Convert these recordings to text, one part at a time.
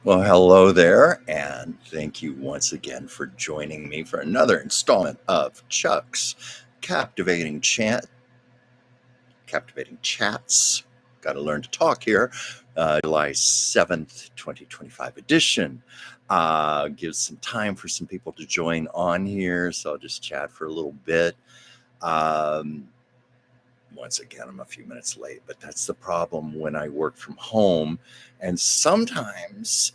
Well, hello there, and thank you once again for joining me for another installment of Chuck's Captivating Chat, Captivating Chats. Got to learn to talk here. July 7th, 2025 edition. Gives some time for some people to join on here, so I'll just chat for a little bit. Once again, I'm a few minutes late, but that's the problem when I work from home. And sometimes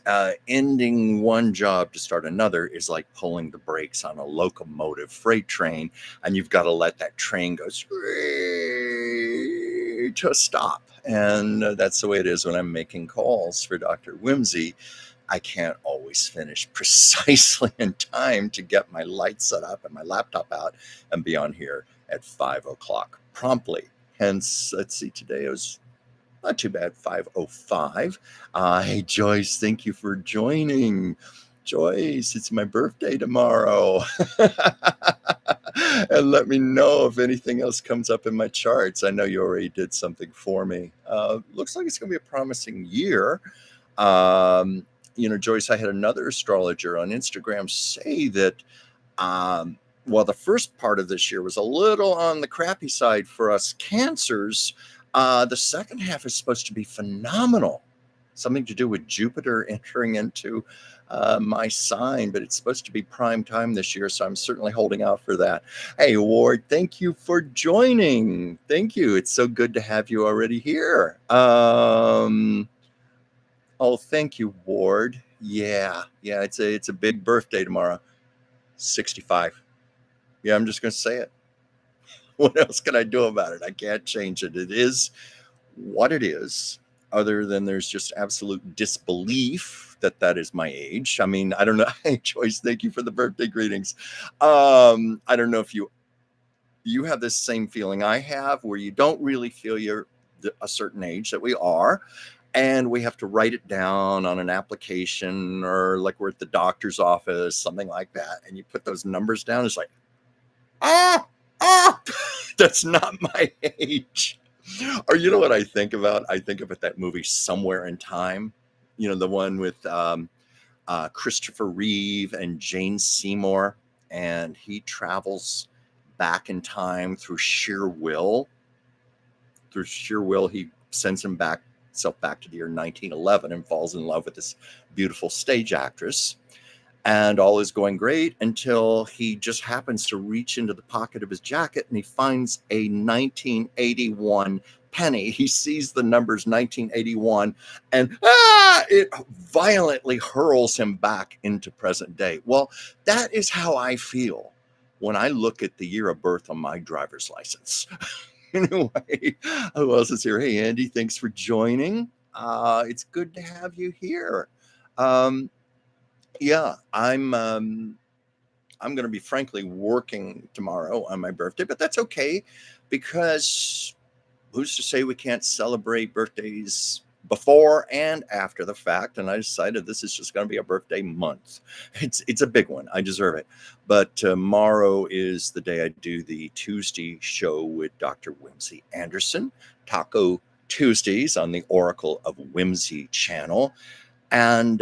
ending one job to start another is like pulling the brakes on a locomotive freight train, and you've got to let that train go straight to a stop. And that's the way it is when I'm making calls for Dr. Whimsy. I can't always finish precisely in time to get my lights set up and my laptop out and be on here at 5 o'clock promptly. Hence, let's see, today it was not too bad, 5:05. Hey, Joyce, thank you for joining. Joyce, it's my birthday tomorrow. And let me know if anything else comes up in my charts. I know you already did something for me. Looks like it's going to be a promising year. Joyce, I had another astrologer on Instagram say that while the first part of this year was a little on the crappy side for us Cancers, the second half is supposed to be phenomenal. Something to do with Jupiter entering into my sign, but it's supposed to be prime time this year, so I'm certainly holding out for that. Hey, Ward, thank you for joining. Thank you. It's so good to have you already here. Oh, thank you, Ward. Yeah, it's a big birthday tomorrow. 65. Yeah, I'm just going to say it. What else can I do about it? I can't change it. It is what it is, other than there's just absolute disbelief that that is my age. I mean, I don't know. Hey, Joyce, thank you for the birthday greetings. I don't know if you have this same feeling I have, where you don't really feel you're a certain age that we are. And we have to write it down on an application, or like we're at the doctor's office, something like that. And you put those numbers down. It's like, ah, that's not my age. Or you know what I think about? I think about that movie Somewhere in Time. The one with Christopher Reeve and Jane Seymour, and he travels back in time through sheer will. Through sheer will, he sends himself back to the year 1911 and falls in love with this beautiful stage actress. And all is going great until he just happens to reach into the pocket of his jacket and he finds a 1981 penny. He sees the numbers 1981 and it violently hurls him back into present day. Well, that is how I feel when I look at the year of birth on my driver's license. Anyway, who else is here? Hey, Andy, thanks for joining. It's good to have you here. Yeah, I'm going to be frankly working tomorrow on my birthday, but that's okay, because who's to say we can't celebrate birthdays before and after the fact? And I decided this is just going to be a birthday month. It's a big one. I deserve it. But tomorrow is the day I do the Tuesday show with Dr. Whimsy Anderson, Taco Tuesdays on the Oracle of Whimsy channel. And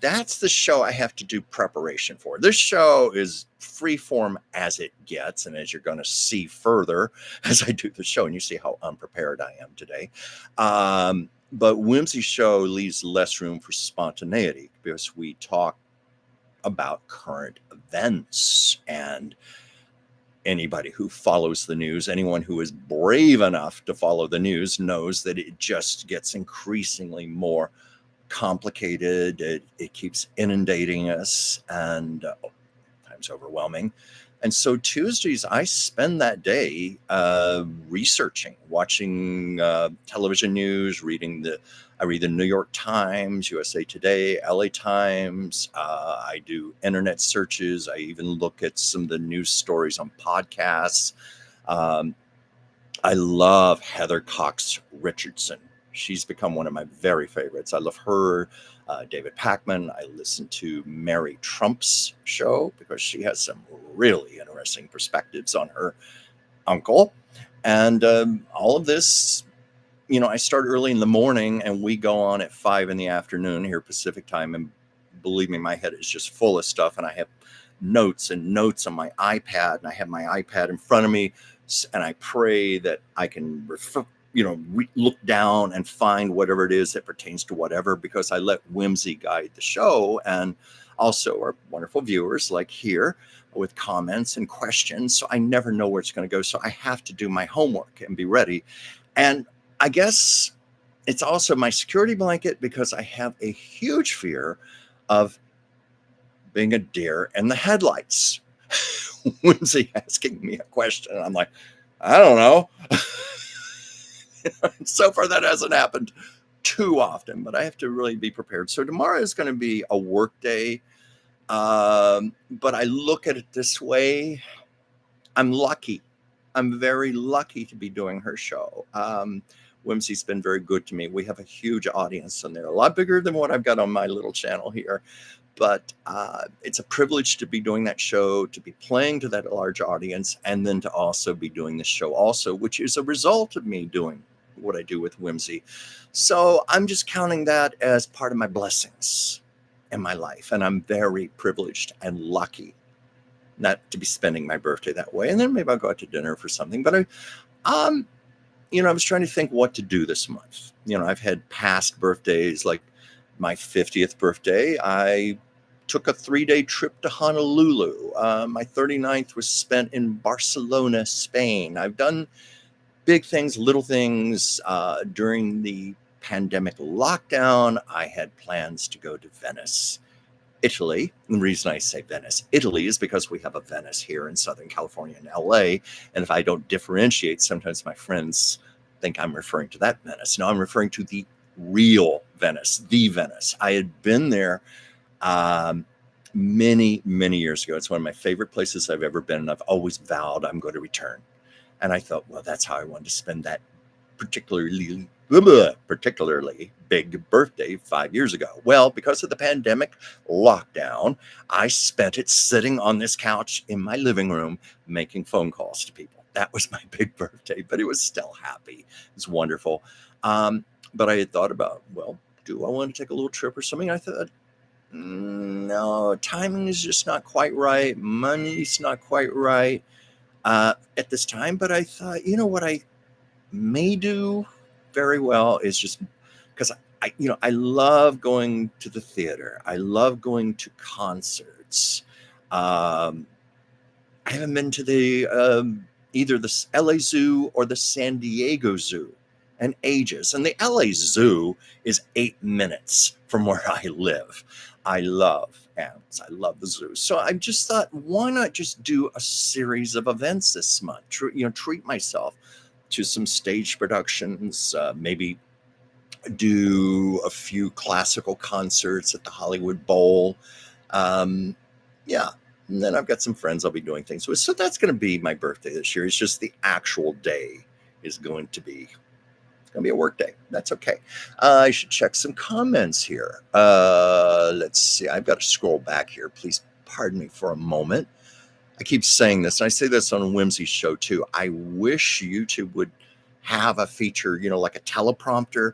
that's the show I have to do preparation for. This show is freeform as it gets, and as you're going to see further as I do the show, and you see how unprepared I am today. But Whimsy's show leaves less room for spontaneity, because we talk about current events, and anybody who follows the news, anyone who is brave enough to follow the news, knows that it just gets increasingly more complicated. It keeps inundating us, and times overwhelming. And so Tuesdays, I spend that day researching, watching television news, I read the New York Times, USA Today, LA Times. I do internet searches. I even look at some of the news stories on podcasts. I love Heather Cox Richardson. She's become one of my very favorites. I love her, David Pakman. I listen to Mary Trump's show because she has some really interesting perspectives on her uncle. And all of this I start early in the morning and we go on at 5 in the afternoon here Pacific time. And believe me, my head is just full of stuff. And I have notes and notes on my iPad, and I have my iPad in front of me, and I pray that I can look down and find whatever it is that pertains to whatever, because I let whimsy guide the show, and also our wonderful viewers like here with comments and questions. So I never know where it's going to go. So I have to do my homework and be ready. And I guess it's also my security blanket, because I have a huge fear of being a deer in the headlights. Whimsy asking me a question, and I'm like, I don't know. So far, that hasn't happened too often, but I have to really be prepared. So tomorrow is going to be a work day, but I look at it this way. I'm lucky. I'm very lucky to be doing her show. Whimsy's been very good to me. We have a huge audience on there, a lot bigger than what I've got on my little channel here. But it's a privilege to be doing that show, to be playing to that large audience, and then to also be doing this show also, which is a result of me doing what I do with Whimsy. So I'm just counting that as part of my blessings in my life. And I'm very privileged and lucky not to be spending my birthday that way. And then maybe I'll go out to dinner for something. But I was trying to think what to do this month. I've had past birthdays, like my 50th birthday, I took a 3-day trip to Honolulu. My 39th was spent in Barcelona, Spain. I've done big things, little things. During the pandemic lockdown, I had plans to go to Venice, Italy. And the reason I say Venice, Italy, is because we have a Venice here in Southern California and LA. And if I don't differentiate, sometimes my friends think I'm referring to that Venice. No, I'm referring to the real Venice, the Venice. I had been there many, many years ago. It's one of my favorite places I've ever been, and I've always vowed I'm going to return. And I thought, well, that's how I wanted to spend that particularly big birthday 5 years ago. Well, because of the pandemic lockdown, I spent it sitting on this couch in my living room making phone calls to people. That was my big birthday, but it was still happy. It was wonderful. But I had thought about, well, do I want to take a little trip or something? I thought, no, timing is just not quite right. Money's not quite right at this time. But I thought, what I may do very well is just because I love going to the theater. I love going to concerts. I haven't been to the either the LA Zoo or the San Diego Zoo in ages. And the LA Zoo is 8 minutes from where I live. I love animals. I love the zoo. So I just thought, why not just do a series of events this month? Treat myself to some stage productions, maybe do a few classical concerts at the Hollywood Bowl. Yeah. And then I've got some friends I'll be doing things with. So that's going to be my birthday this year. It's just the actual day is going to be a work day. That's okay. I should check some comments here. Let's see. I've got to scroll back here. Please pardon me for a moment. I keep saying this, and I say this on Whimsy's show too. I wish YouTube would have a feature, like a teleprompter,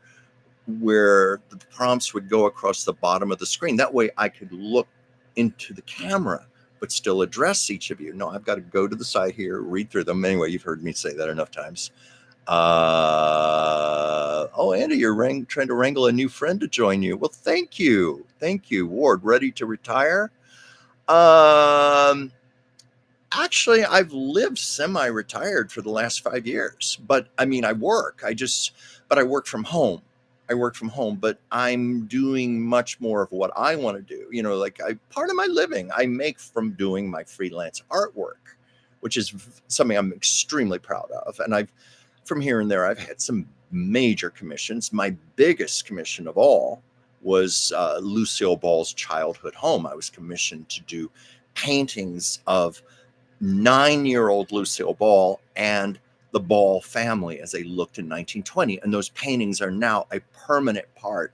where the prompts would go across the bottom of the screen. That way I could look into the camera, but still address each of you. No, I've got to go to the side here, read through them. Anyway, you've heard me say that enough times. Andy, you're trying to wrangle a new friend to join you. Well, thank you. Thank you. Ward, ready to retire? Actually, I've lived semi-retired for the last 5 years, but I work. But I work from home. But I'm doing much more of what I want to do. Part of my living I make from doing my freelance artwork, which is something I'm extremely proud of. And from here and there, I've had some major commissions. My biggest commission of all was Lucille Ball's childhood home. I was commissioned to do paintings of 9-year-old Lucille Ball and the Ball family as they looked in 1920. And those paintings are now a permanent part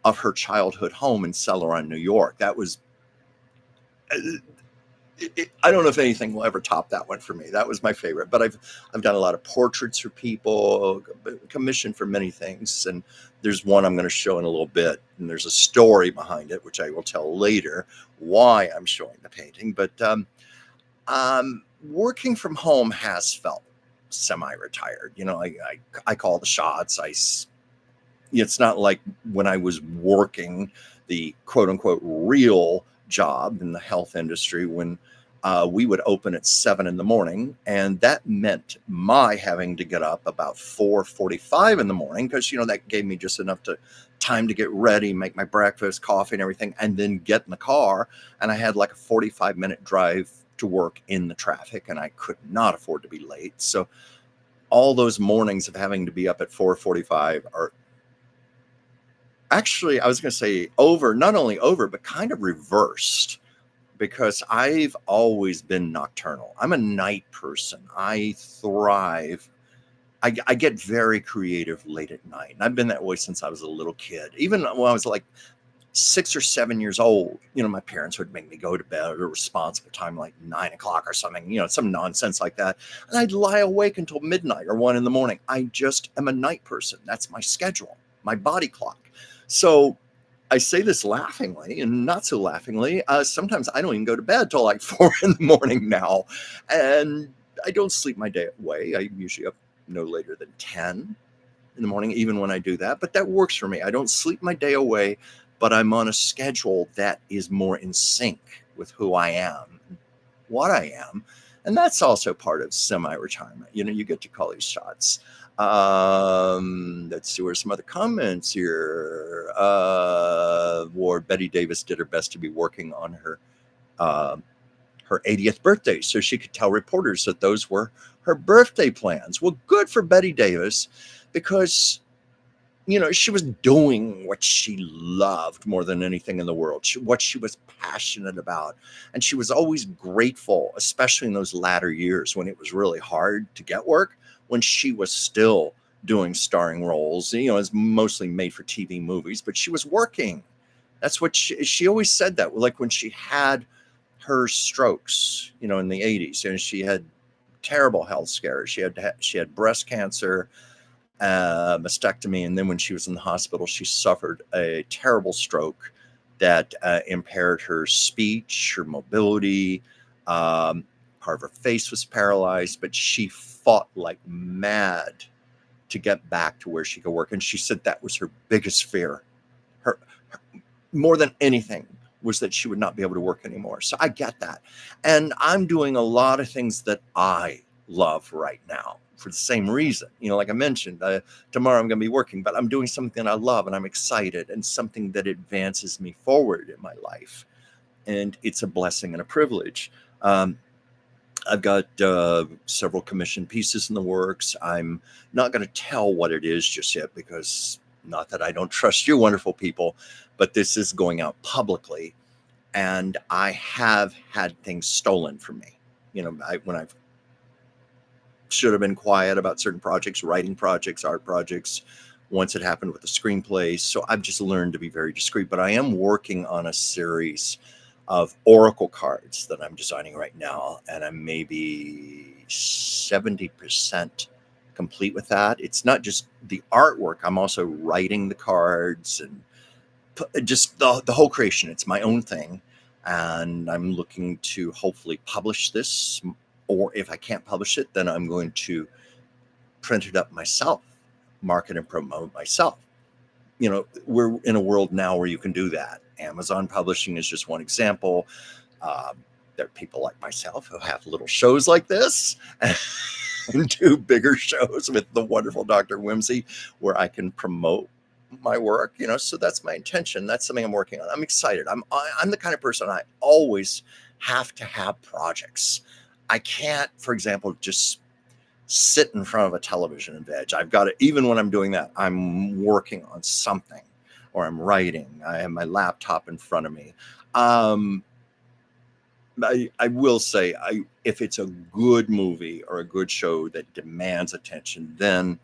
of her childhood home in Celeron, New York. That was, I don't know if anything will ever top that one for me. That was my favorite. But I've done a lot of portraits for people, commissioned for many things, and there's one I'm going to show in a little bit, and there's a story behind it, which I will tell later why I'm showing the painting. But working from home has felt semi-retired. I call the shots. It's not like when I was working the quote unquote real job in the health industry when we would open at 7 in the morning. And that meant my having to get up about 4:45 in the morning because, that gave me just enough time to get ready, make my breakfast, coffee and everything, and then get in the car. And I had like a 45-minute drive to work in the traffic, and I could not afford to be late. So all those mornings of having to be up at 4:45 are actually, I was going to say not only over, but kind of reversed, because I've always been nocturnal. I'm a night person. I thrive. I get very creative late at night. And I've been that way since I was a little kid. Even when I was like 6 or 7 years old, my parents would make me go to bed at a responsible time, like 9 o'clock or something, some nonsense like that. And I'd lie awake until midnight or 1 in the morning. I just am a night person. That's my schedule, my body clock. So I say this laughingly and not so laughingly. Sometimes I don't even go to bed till like 4 in the morning now. And I don't sleep my day away. I usually up no later than 10 in the morning, even when I do that. But that works for me. I don't sleep my day away, but I'm on a schedule that is more in sync with who I am, what I am. And that's also part of semi-retirement. You get to call these shots. Let's see, where's some other comments here. Ward Betty Davis did her best to be working on her 80th birthday, so she could tell reporters that those were her birthday plans. Well, good for Betty Davis, because she was doing what she loved more than anything in the world, what she was passionate about. And she was always grateful, especially in those latter years when it was really hard to get work, when she was still doing starring roles. It's mostly made for TV movies, but she was working. That's what she always said that. Like when she had her strokes, in the 80s, and she had terrible health scares. She had breast cancer, mastectomy, and then when she was in the hospital, she suffered a terrible stroke that impaired her speech, her mobility. Part of her face was paralyzed, but she fought like mad to get back to where she could work. And she said that was her biggest fear. Her more than anything was that she would not be able to work anymore. So I get that. And I'm doing a lot of things that I love right now for the same reason. Like I mentioned, tomorrow I'm going to be working, but I'm doing something that I love and I'm excited, and something that advances me forward in my life. And it's a blessing and a privilege. I've got several commissioned pieces in the works. I'm not going to tell what it is just yet, because not that I don't trust you wonderful people, but this is going out publicly. And I have had things stolen from me. When I've should have been quiet about certain projects, writing projects, art projects. Once it happened with the screenplays. So I've just learned to be very discreet, but I am working on a series of oracle cards that I'm designing right now. And I'm maybe 70% complete with that. It's not just the artwork. I'm also writing the cards and just the whole creation. It's my own thing. And I'm looking to hopefully publish this, or if I can't publish it, then I'm going to print it up myself, market and promote myself. We're in a world now where you can do that. Amazon publishing is just one example. There are people like myself who have little shows like this and do bigger shows with the wonderful Dr. Whimsy, where I can promote my work. So that's my intention. That's something I'm working on. I'm excited. I'm the kind of person, I always have to have projects. I can't, for example, just sit in front of a television and veg. I've got to, even when I'm doing that, I'm working on something, or I'm writing. I have my laptop in front of me. I will say, if it's a good movie or a good show that demands attention, then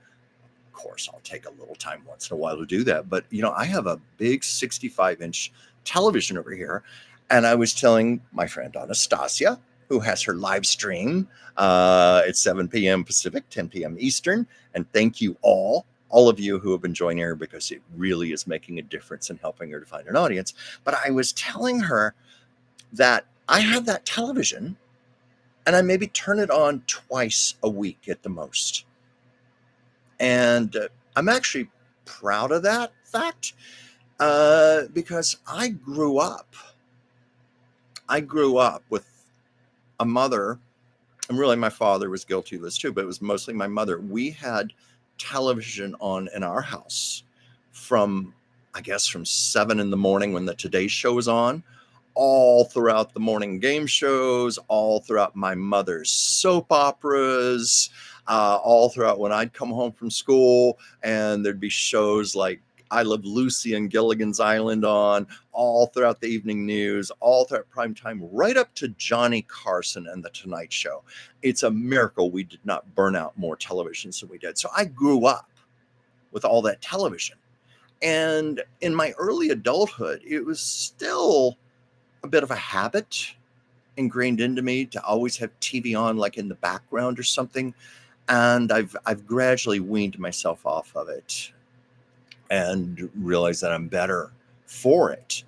of course I'll take a little time once in a while to do that. But I have a big 65-inch television over here, And I was telling my friend Anastasia, who has her live stream at 7 p.m. Pacific, 10 p.m. Eastern. And thank you all of you who have been joining her, because it really is making a difference in helping her to find an audience. But I was telling her that I have that television and I maybe turn it on twice a week at the most. And I'm actually proud of that fact because I grew up with a mother, and really my father was guilty of this too, but it was mostly my mother. We had television on in our house from, I guess, from 7 in the morning when the Today Show was on, all throughout the morning game shows, all throughout my mother's soap operas, all throughout when I'd come home from school and there'd be shows like I Love Lucy and Gilligan's Island on, all throughout the evening news, all throughout prime time, right up to Johnny Carson and The Tonight Show. It's a miracle we did not burn out more televisions than we did. So I grew up with all that television. And in my early adulthood, it was still a bit of a habit ingrained into me to always have TV on, like in the background or something. And I've gradually weaned myself off of it and realized that I'm better for it.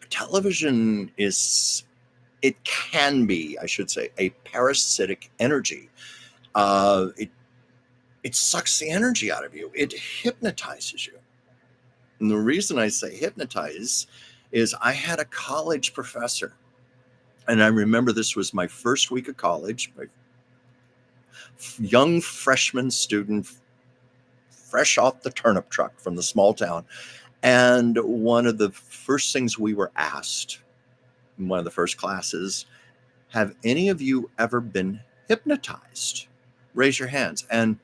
Television it can be, I should say, a parasitic energy. It sucks the energy out of you. It hypnotizes you. And the reason I say hypnotize is I had a college professor, and I remember this was my first week of college, my young freshman student, fresh off the turnip truck from the small town. And one of the first things we were asked in one of the first classes, have any of you ever been hypnotized? Raise your hands. And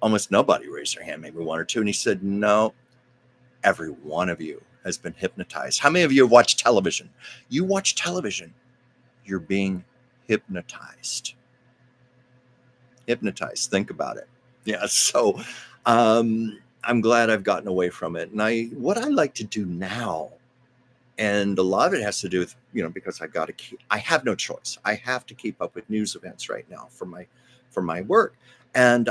almost nobody raised their hand, maybe one or two. And he said, no, every one of you has been hypnotized. How many of you have watched television? You watch television, you're being hypnotized. Hypnotized. Think about it. Yeah. So I'm glad I've gotten away from it. And what I like to do now, and a lot of it has to do with, because I have no choice. I have to keep up with news events right now for my work. And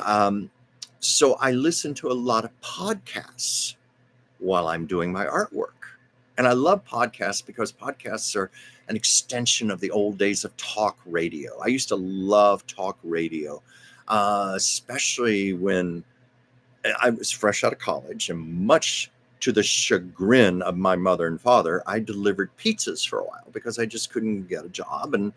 so I listen to a lot of podcasts while I'm doing my artwork. And I love podcasts because podcasts are an extension of the old days of talk radio. I used to love talk radio, especially when I was fresh out of college, and much to the chagrin of my mother and father, I delivered pizzas for a while because I just couldn't get a job. And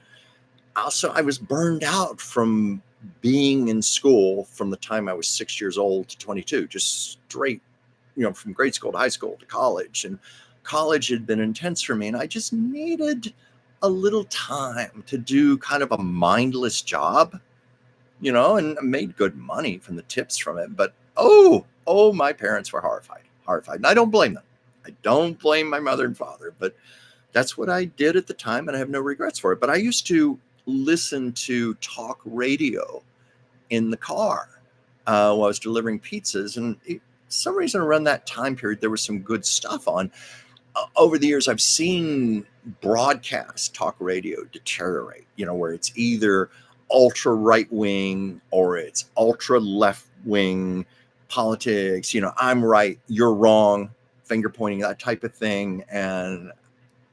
also I was burned out from being in school from the time I was 6 years old to 22, just straight, from grade school to high school to college. And college had been intense for me, and I just needed a little time to do kind of a mindless job, and I made good money from the tips from it. But oh, my parents were horrified. And I don't blame them. I don't blame my mother and father, but that's what I did at the time, and I have no regrets for it. But I used to listen to talk radio in the car while I was delivering pizzas. And for some reason around that time period, there was some good stuff on. Over the years, I've seen broadcast talk radio deteriorate, where it's either ultra right wing or it's ultra left wing politics. I'm right, you're wrong, finger pointing, that type of thing. And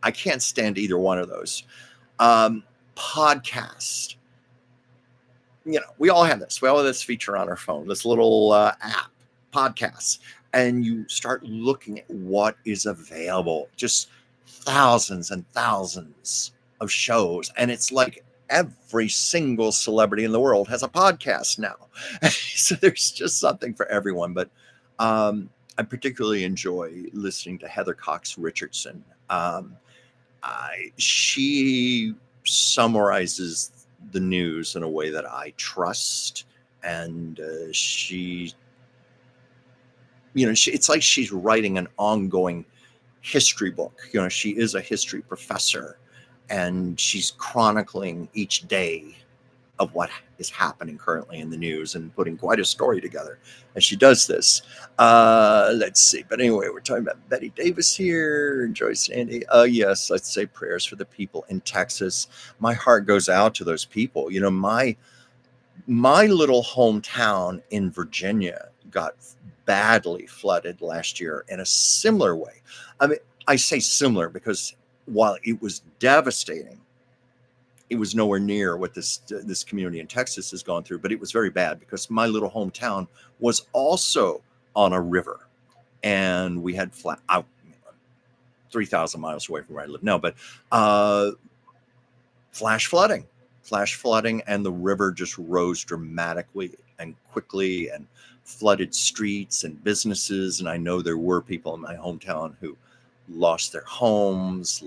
I can't stand either one of those. Podcast. We all have this. We all have this feature on our phone, this little app, podcasts. And you start looking at what is available. Just thousands and thousands of shows. And it's like every single celebrity in the world has a podcast now. So there's just something for everyone. But I particularly enjoy listening to Heather Cox Richardson. She summarizes the news in a way that I trust. And it's like she's writing an ongoing history book. She is a history professor, and she's chronicling each day of what is happening currently in the news and putting quite a story together as she does this. Let's see. But anyway, we're talking about Betty Davis here, Joyce and Andy. Yes, let's say prayers for the people in Texas. My heart goes out to those people. You know, my little hometown in Virginia got badly flooded last year in a similar way. I mean, I say similar because while it was devastating, it was nowhere near what this community in Texas has gone through, but it was very bad because my little hometown was also on a river, and we had 3,000 miles away from where I live now, but flash flooding, and the river just rose dramatically and quickly and flooded streets and businesses. And I know there were people in my hometown who lost their homes.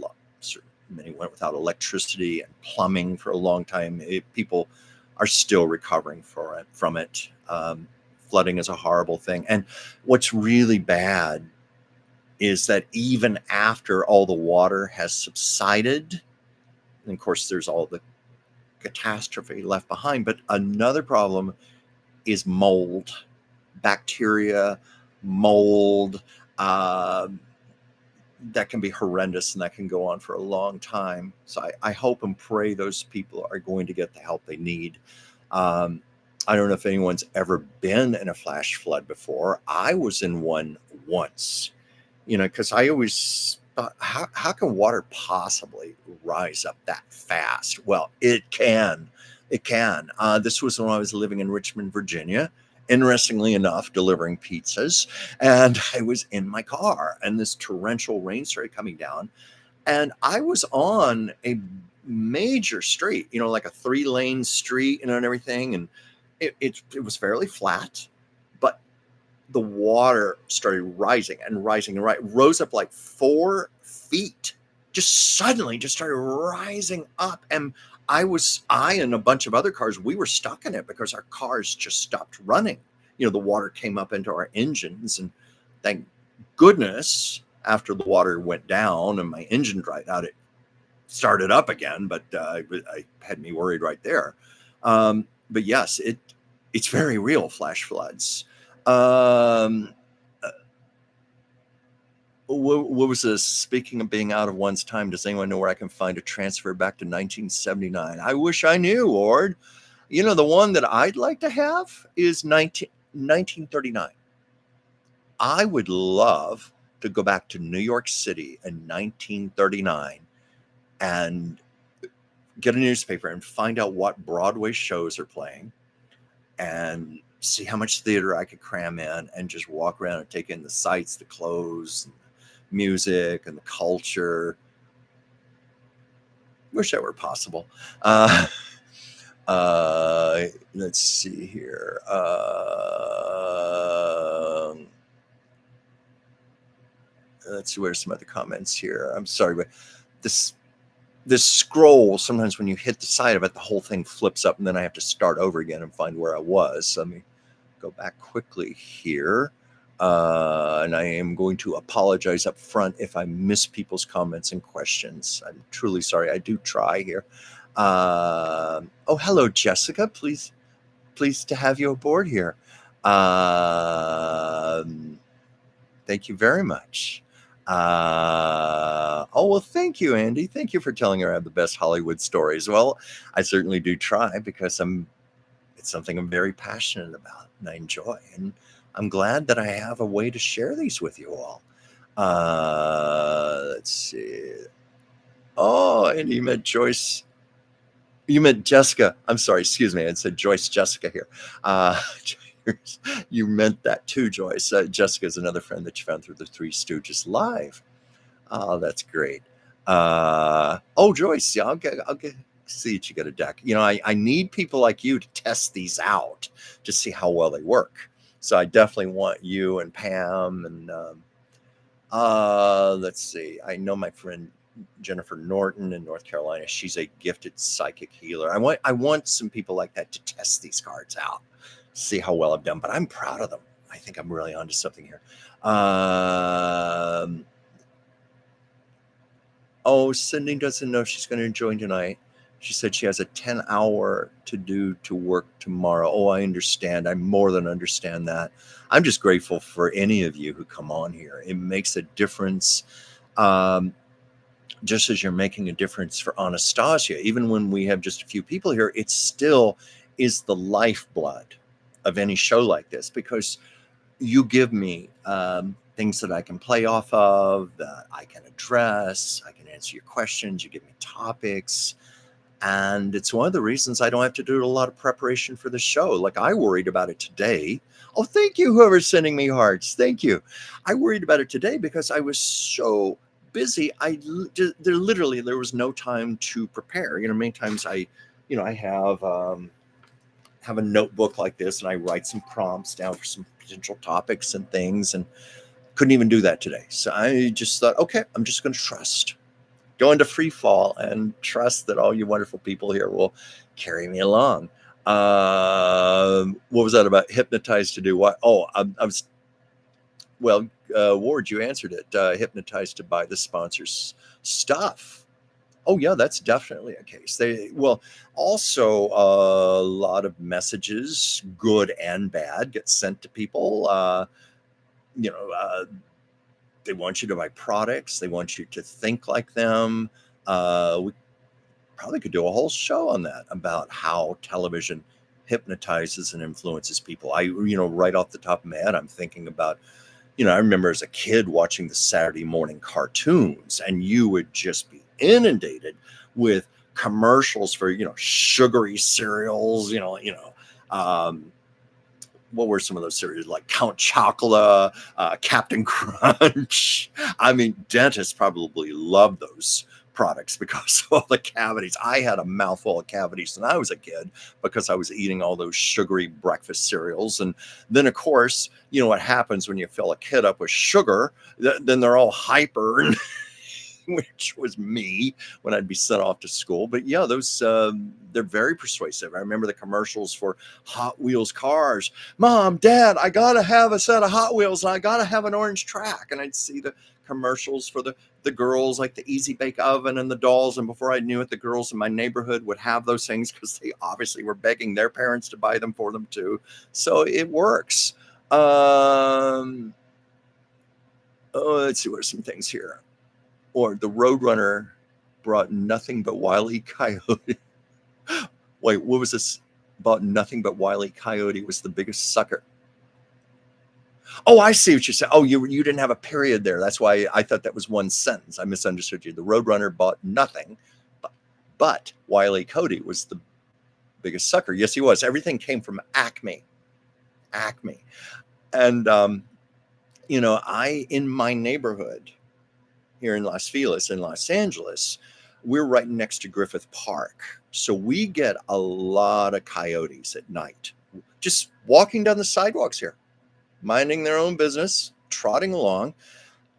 Many went without electricity and plumbing for a long time. People are still recovering from it. Flooding is a horrible thing. And what's really bad is that even after all the water has subsided, and of course there's all the catastrophe left behind, but another problem is mold, bacteria, mold, that can be horrendous and that can go on for a long time. So I hope and pray those people are going to get the help they need. I don't know if anyone's ever been in a flash flood before. I was in one once, you know, because I always thought, how can water possibly rise up that fast? Well, it can. It can. This was when I was living in Richmond, Virginia. Interestingly enough, delivering pizzas, and I was in my car, and this torrential rain started coming down, and I was on a major street, you know, like a 3-lane street, you know, and everything, and it was fairly flat, but the water started rising and rising and rose up like 4 feet, just suddenly just started rising up, and I and a bunch of other cars, we were stuck in it because our cars just stopped running. You know, the water came up into our engines, and thank goodness after the water went down and my engine dried out, it started up again, but I had me worried right there. But yes, it's very real, flash floods. What was this? Speaking of being out of one's time, does anyone know where I can find a transfer back to 1979? I wish I knew, Ord. You know, the one that I'd like to have is 1939. I would love to go back to New York City in 1939 and get a newspaper and find out what Broadway shows are playing and see how much theater I could cram in and just walk around and take in the sights, the clothes, and music and the culture. Wish that were possible. Let's see here. Let's see where's some other comments here. I'm sorry, but this scroll, sometimes when you hit the side of it, the whole thing flips up, and then I have to start over again and find where I was. So let me go back quickly here. And I am going to apologize up front if I miss people's comments and questions. I'm truly sorry. I do try here. Oh, hello, Jessica. Pleased to have you aboard here. Thank you very much. Oh, well, thank you, Andy. Thank you for telling her I have the best Hollywood stories. Well, I certainly do try because it's something I'm very passionate about and I enjoy. And I'm glad that I have a way to share these with you all. Let's see. Oh, and you met Joyce. You met Jessica. I'm sorry. Excuse me. I said Joyce Jessica here. You meant that too, Joyce. Jessica is another friend that you found through the Three Stooges Live. Oh, that's great. Oh, Joyce. Yeah, I'll get see that you get a deck. You know, I need people like you to test these out to see how well they work. So I definitely want you and Pam and let's see. I know my friend Jennifer Norton in North Carolina. She's a gifted psychic healer. I want some people like that to test these cards out, see how well I've done. But I'm proud of them. I think I'm really onto something here. Oh, Cindy doesn't know if she's going to join tonight. She said she has a 10-hour to do to work tomorrow. Oh, I understand. I more than understand that. I'm just grateful for any of you who come on here. It makes a difference. Just as you're making a difference for Anastasia, even when we have just a few people here, it still is the lifeblood of any show like this, because you give me things that I can play off of, that I can address, I can answer your questions, you give me topics. And it's one of the reasons I don't have to do a lot of preparation for the show. Like, I worried about it today. Oh, thank you, whoever's sending me hearts. Thank you. I worried about it today because I was so busy. There was no time to prepare. Many times I have a notebook like this and I write some prompts down for some potential topics and things, and couldn't even do that today. So I just thought, okay, I'm just going to trust. Go into free fall and trust that all you wonderful people here will carry me along. What was that about? Hypnotized to do what? Oh, Ward, you answered it. Hypnotized to buy the sponsors' stuff. Oh yeah, that's definitely a case. Also a lot of messages, good and bad, get sent to people. They want you to buy products. They want you to think like them. We probably could do a whole show on that, about how television hypnotizes and influences people. Right off the top of my head, I'm thinking about, I remember as a kid watching the Saturday morning cartoons, and you would just be inundated with commercials for, sugary cereals, what were some of those cereals, like Count Chocula, Captain Crunch? I mean, dentists probably love those products because of all the cavities. I had a mouthful of cavities when I was a kid because I was eating all those sugary breakfast cereals. And then, of course, what happens when you fill a kid up with sugar, then they're all hyper and which was me when I'd be sent off to school. But yeah, those they're very persuasive. I remember the commercials for Hot Wheels cars. Mom, Dad, I gotta have a set of Hot Wheels and I gotta have an orange track. And I'd see the commercials for the girls, like the Easy Bake Oven and the dolls. And before I knew it, the girls in my neighborhood would have those things because they obviously were begging their parents to buy them for them too. So it works. Let's see, what are some things here? Or the Roadrunner brought nothing but Wile E. Coyote. Wait, what was this? Bought nothing but Wile E. Coyote was the biggest sucker. Oh, I see what you said. Oh, you didn't have a period there. That's why I thought that was one sentence. I misunderstood you. The Roadrunner bought nothing, but Wile E. Coyote was the biggest sucker. Yes, he was. Everything came from Acme. And, in my neighborhood, here in Los Feliz in Los Angeles, we're right next to Griffith Park. So we get a lot of coyotes at night, just walking down the sidewalks here, minding their own business, trotting along.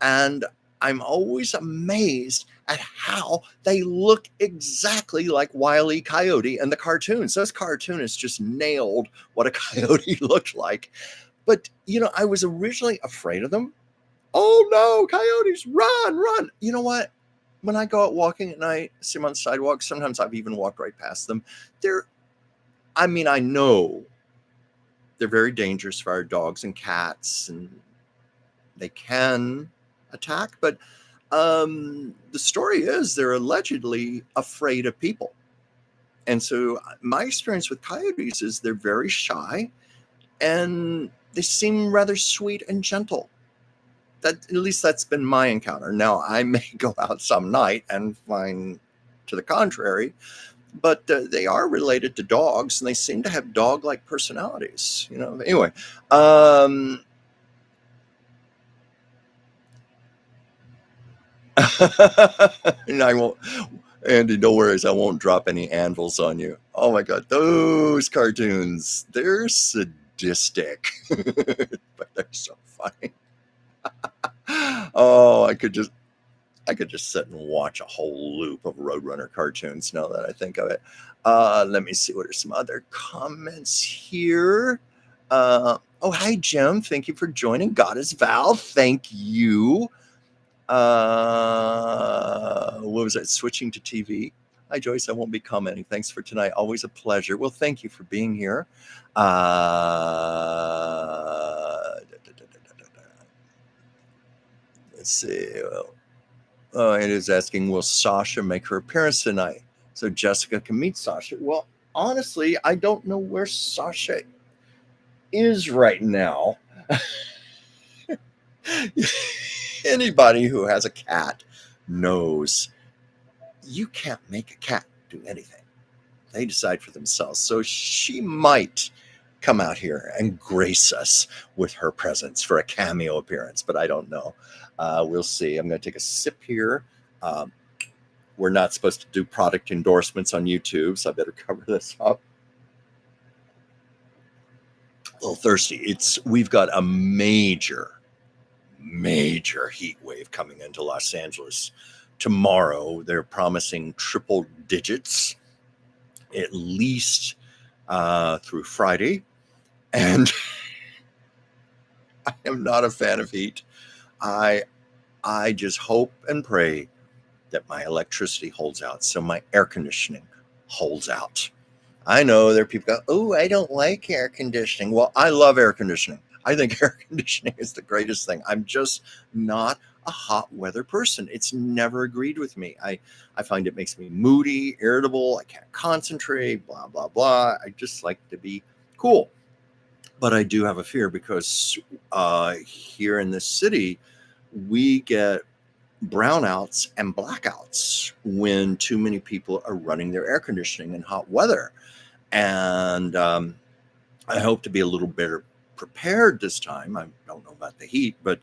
And I'm always amazed at how they look exactly like Wile E. Coyote and the cartoons. Those cartoonists just nailed what a coyote looked like. But, I was originally afraid of them. Oh no, coyotes, run. You know what? When I go out walking at night, see them on the sidewalk, sometimes I've even walked right past them. I know they're very dangerous for our dogs and cats, and they can attack, but the story is they're allegedly afraid of people. And so my experience with coyotes is they're very shy and they seem rather sweet and gentle. At least that's been my encounter. Now, I may go out some night and find to the contrary, but they are related to dogs, and they seem to have dog-like personalities. Anyway, and I won't. Andy, no worries. I won't drop any anvils on you. Oh my God, those cartoons—they're sadistic, but they're so funny. Oh, I could just sit and watch a whole loop of Roadrunner cartoons now that I think of it. Let me see, what are some other comments here? Oh, hi, Jim. Thank you for joining. Goddess Val, thank you. What was that? Switching to TV. Hi, Joyce. I won't be commenting. Thanks for tonight. Always a pleasure. Well, thank you for being here. Let's see. It is asking, will Sasha make her appearance tonight so Jessica can meet Sasha? Well, honestly, I don't know where Sasha is right now. Anybody who has a cat knows you can't make a cat do anything. They decide for themselves. So she might come out here and grace us with her presence for a cameo appearance, but I don't know. We'll see. I'm going to take a sip here. We're not supposed to do product endorsements on YouTube, so I better cover this up. A little thirsty. We've got a major heat wave coming into Los Angeles tomorrow. They're promising triple digits at least through Friday, and I am not a fan of heat. I just hope and pray that my electricity holds out, so my air conditioning holds out. I know there are people go, oh, I don't like air conditioning. Well, I love air conditioning. I think air conditioning is the greatest thing. I'm just not a hot weather person. It's never agreed with me. I find it makes me moody, irritable. I can't concentrate, blah, blah, blah. I just like to be cool. But I do have a fear because here in this city, we get brownouts and blackouts when too many people are running their air conditioning in hot weather. And I hope to be a little better prepared this time. I don't know about the heat, but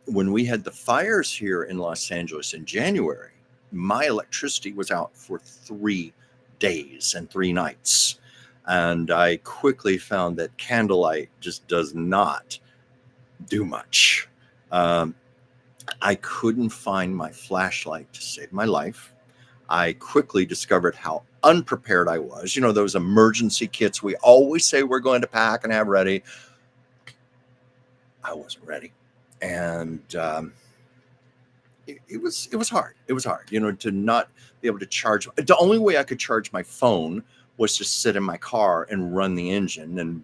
when we had the fires here in Los Angeles in January, my electricity was out for 3 days and 3 nights. And I quickly found that candlelight just does not do much. I couldn't find my flashlight to save my life. I quickly discovered how unprepared I was. You know, those emergency kits we always say we're going to pack and have ready. I wasn't ready. And it was hard. It was hard, you know, to not be able to charge. The only way I could charge my phone was to sit in my car and run the engine and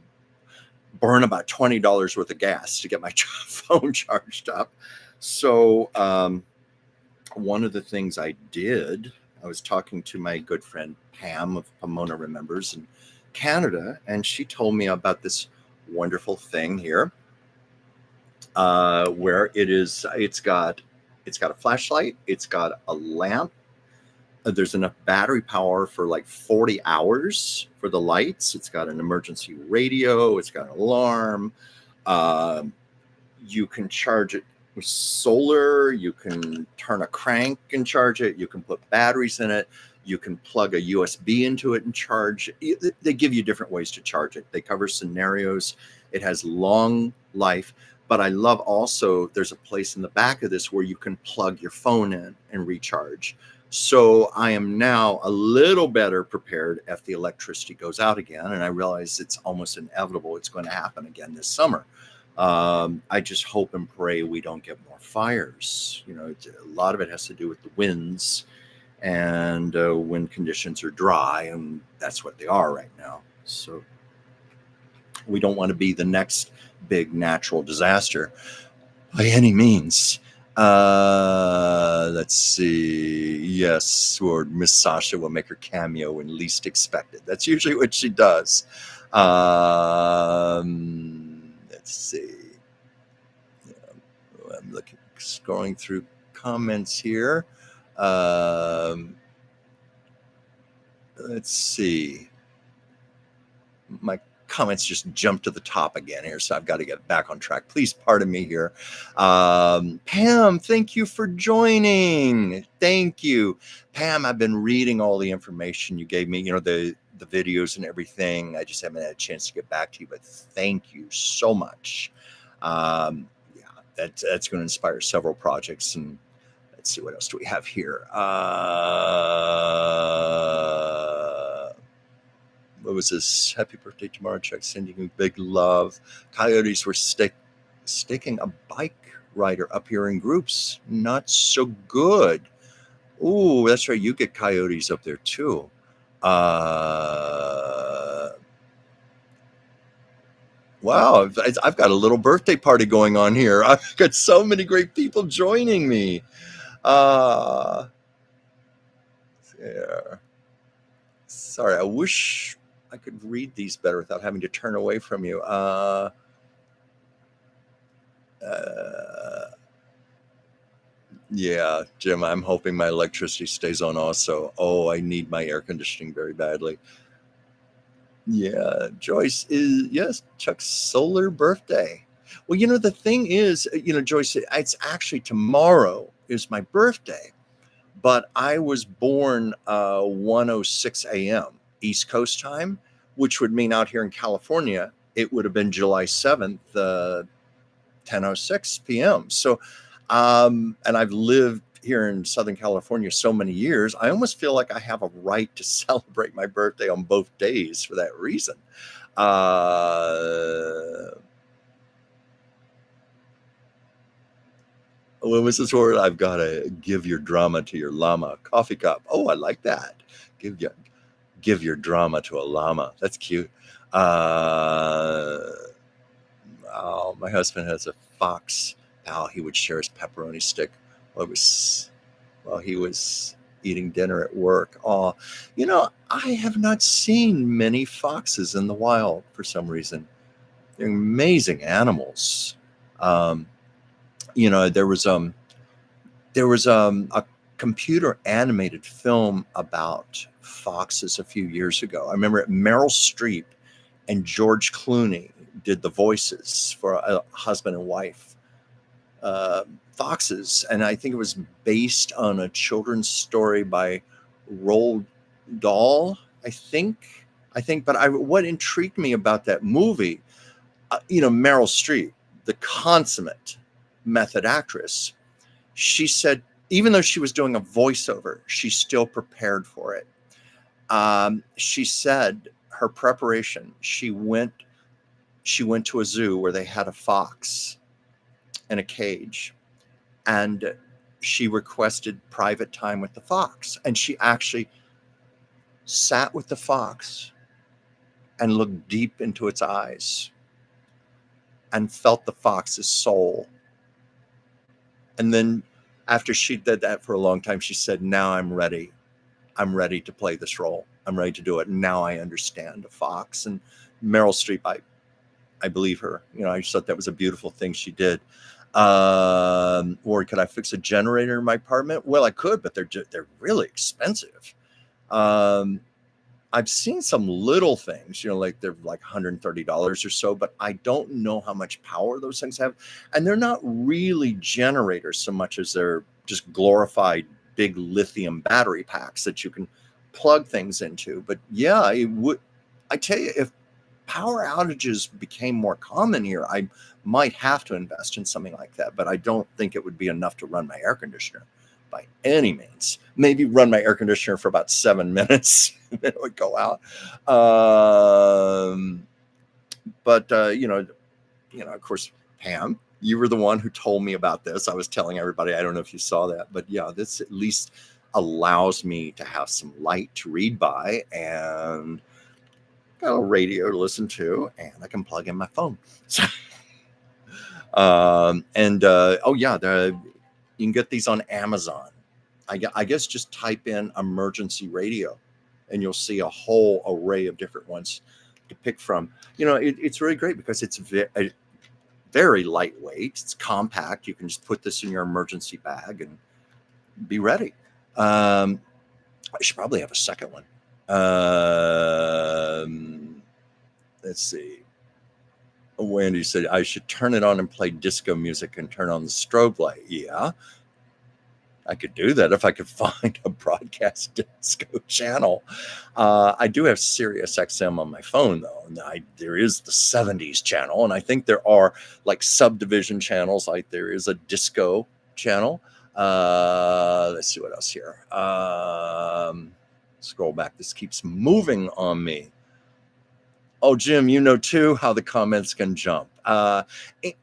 burn about $20 worth of gas to get my phone charged up. So one of the things I did, I was talking to my good friend Pam of Pomona Remembers in Canada, and she told me about this wonderful thing here where it's got a flashlight, it's got a lamp, there's enough battery power for like 40 hours for the lights, it's got an emergency radio, it's got an alarm, you can charge it with solar, you can turn a crank and charge it, you can put batteries in it, you can plug a USB into it and charge. They give you different ways to charge it. They cover scenarios. It has long life. But I love also there's a place in the back of this where you can plug your phone in and recharge. So I am now a little better prepared if the electricity goes out again. And I realize it's almost inevitable it's going to happen again this summer. I just hope and pray we don't get more fires. You know, a lot of it has to do with the winds and when conditions are dry, and that's what they are right now. So we don't want to be the next big natural disaster by any means. Let's see. Yes, or Miss Sasha will make her cameo when least expected. That's usually what she does. Let's see. I'm scrolling through comments here. Let's see. My comments just jumped to the top again here, so I've got to get back on track. Please pardon me here. Pam, thank you for joining. Thank you. Pam, I've been reading all the information you gave me, you know, the videos and everything. I just haven't had a chance to get back to you, but thank you so much. Yeah, that's going to inspire several projects. And let's see, what else do we have here? What was this? Happy birthday tomorrow, Chuck. Sending you big love. Coyotes were staking a bike rider up here in groups. Not so good. Ooh, that's right. You get coyotes up there too. Uh, wow, I've got a little birthday party going on here. I've got so many great people joining me. Uh, yeah. Sorry, I wish I could read these better without having to turn away from you. Uh, yeah, Jim, I'm hoping my electricity stays on also. Oh, I need my air conditioning very badly. Yeah, Joyce is, yes, Chuck's solar birthday. Well, the thing is, Joyce, it's actually tomorrow is my birthday, but I was born 1:06 a.m. East Coast time, which would mean out here in California, it would have been July 7th, 10:06 p.m. So, and I've lived here in Southern California so many years, I almost feel like I have a right to celebrate my birthday on both days for that reason. When Mrs. Ward, I've got to give your drama to your llama. Coffee cup. Oh, I like that. Give you, give your drama to a llama. That's cute. Oh, my husband has a fox pal. He would share his pepperoni stick while he was eating dinner at work. Oh, I have not seen many foxes in the wild for some reason. They're amazing animals. Um, there was a computer animated film about foxes a few years ago. I remember Meryl Streep and George Clooney did the voices for a husband and wife foxes, and I think it was based on a children's story by Roald Dahl. But what intrigued me about that movie, Meryl Streep, the consummate method actress, she said even though she was doing a voiceover, she still prepared for it. She said her preparation. She went to a zoo where they had a fox in a cage, and she requested private time with the fox, and she actually sat with the fox and looked deep into its eyes and felt the fox's soul. And then after she did that for a long time, she said, now I'm ready. I'm ready to play this role. I'm ready to do it. Now I understand a fox. And Meryl Streep, I believe her. I just thought that was a beautiful thing she did. Or could I fix a generator in my apartment? Well, I could, but they're really expensive. I've seen some little things, like they're like $130 or so, but I don't know how much power those things have. And they're not really generators so much as they're just glorified big lithium battery packs that you can plug things into. But yeah, I tell you, if power outages became more common here, I might have to invest in something like that, but I don't think it would be enough to run my air conditioner by any means. Maybe run my air conditioner for about 7 minutes and then it would go out. But of course, Pam, you were the one who told me about this. I was telling everybody, I don't know if you saw that, but yeah, this at least allows me to have some light to read by and got a radio to listen to, and I can plug in my phone. You can get these on Amazon. I guess just type in emergency radio and you'll see a whole array of different ones to pick from. It's really great because it's very lightweight. It's compact. You can just put this in your emergency bag and be ready. I should probably have a second one. Let's see. Wendy said I should turn it on and play disco music and turn on the strobe light. Yeah, I could do that if I could find a broadcast disco channel. I do have Sirius XM on my phone, though. And there is the 70s channel, and I think there are like subdivision channels, like there is a disco channel. Let's see what else here. Scroll back. This keeps moving on me. Oh, Jim, too how the comments can jump.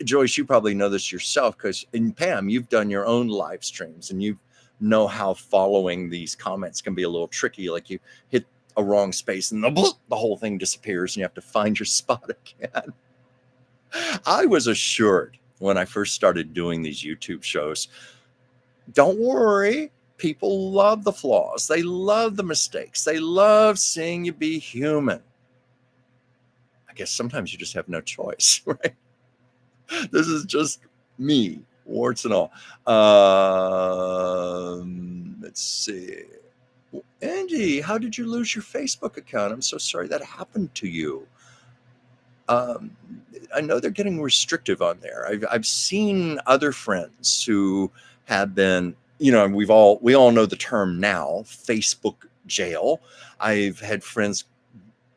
Joyce, you probably know this yourself and Pam, you've done your own live streams and you've know how following these comments can be a little tricky. Like you hit a wrong space and the whole thing disappears and you have to find your spot again. I was assured when I first started doing these YouTube shows, don't worry, people love the flaws. They love the mistakes. They love seeing you be human. I guess sometimes you just have no choice, right? This is just me, warts and all. Let's see. Andy, how did you lose your Facebook account? I'm so sorry that happened to you. I know they're getting restrictive on there. I've seen other friends who have been, we all know the term now, Facebook jail. I've had friends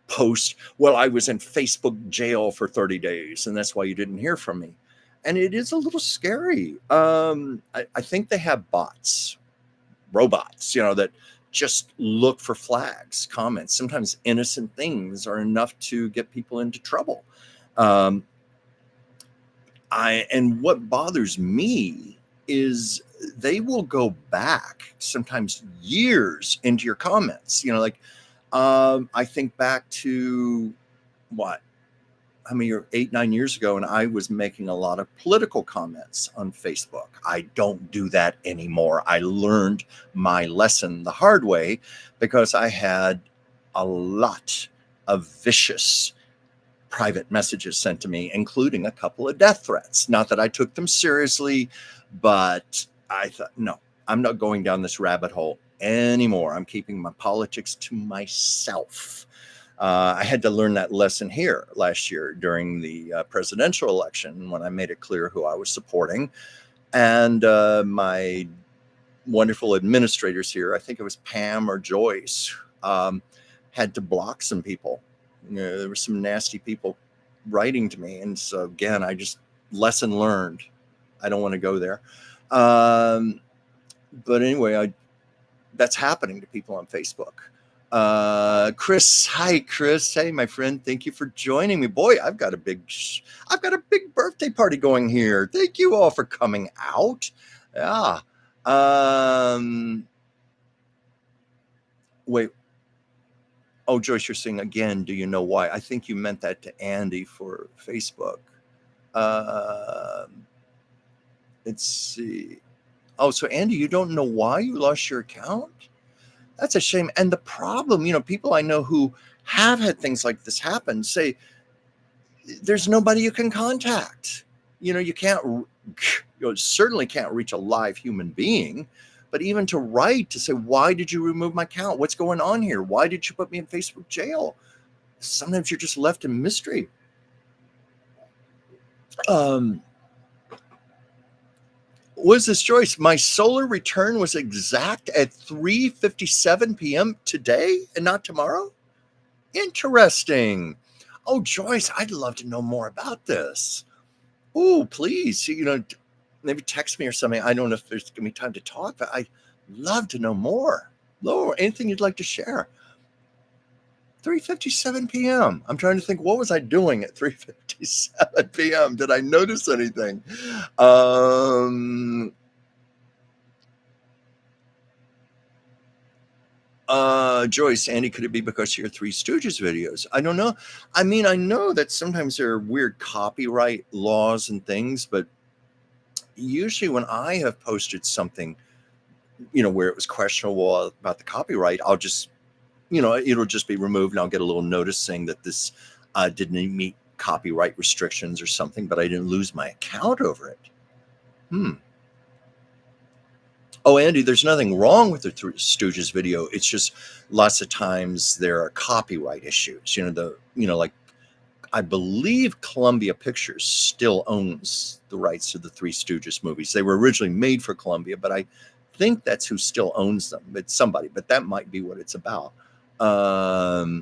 post, well, I was in Facebook jail for 30 days and that's why you didn't hear from me. And it is a little scary. I think they have robots, that just look for flags, comments. Sometimes innocent things are enough to get people into trouble. And what bothers me is they will go back sometimes years into your comments. I think back to what? 8, 9 years ago, and I was making a lot of political comments on Facebook. I don't do that anymore. I learned my lesson the hard way because I had a lot of vicious private messages sent to me, including a couple of death threats. Not that I took them seriously, but I thought, no, I'm not going down this rabbit hole anymore. I'm keeping my politics to myself. I had to learn that lesson here last year during the presidential election when I made it clear who I was supporting. And my wonderful administrators here, I think it was Pam or Joyce, had to block some people. There were some nasty people writing to me. And so again, lesson learned. I don't want to go there. But anyway, that's happening to people on Facebook. Chris, hi Chris. Hey, my friend, thank you for joining me. Boy, I've got a big birthday party going here. Thank you all for coming out. Yeah. Wait. Oh, Joyce, you're saying again, do you know why? I think you meant that to Andy for Facebook. Let's see. Oh, so Andy, you don't know why you lost your account? That's a shame. And the problem, people I know who have had things like this happen say there's nobody you can contact. You can't, certainly can't reach a live human being, but even to write to say, why did you remove my account? What's going on here? Why did you put me in Facebook jail? Sometimes you're just left in mystery. Was this Joyce? My solar return was exact at 3:57 p.m. today and not tomorrow? Interesting. Oh, Joyce, I'd love to know more about this. Oh, please, maybe text me or something. I don't know if there's going to be time to talk, but I'd love to know more. Or anything you'd like to share. 3:57 p.m. I'm trying to think, what was I doing at 3:57 p.m.? Did I notice anything? Joyce, Andy, could it be because of your Three Stooges videos? I don't know. I know that sometimes there are weird copyright laws and things, but usually when I have posted something, where it was questionable about the copyright, I'll just, it'll just be removed and I'll get a little notice saying that this didn't meet copyright restrictions or something, but I didn't lose my account over it. Oh, Andy, there's nothing wrong with the Three Stooges video. It's just lots of times there are copyright issues. Like I believe Columbia Pictures still owns the rights to the Three Stooges movies. They were originally made for Columbia, but I think that's who still owns them. It's somebody, but that might be what it's about. Oh,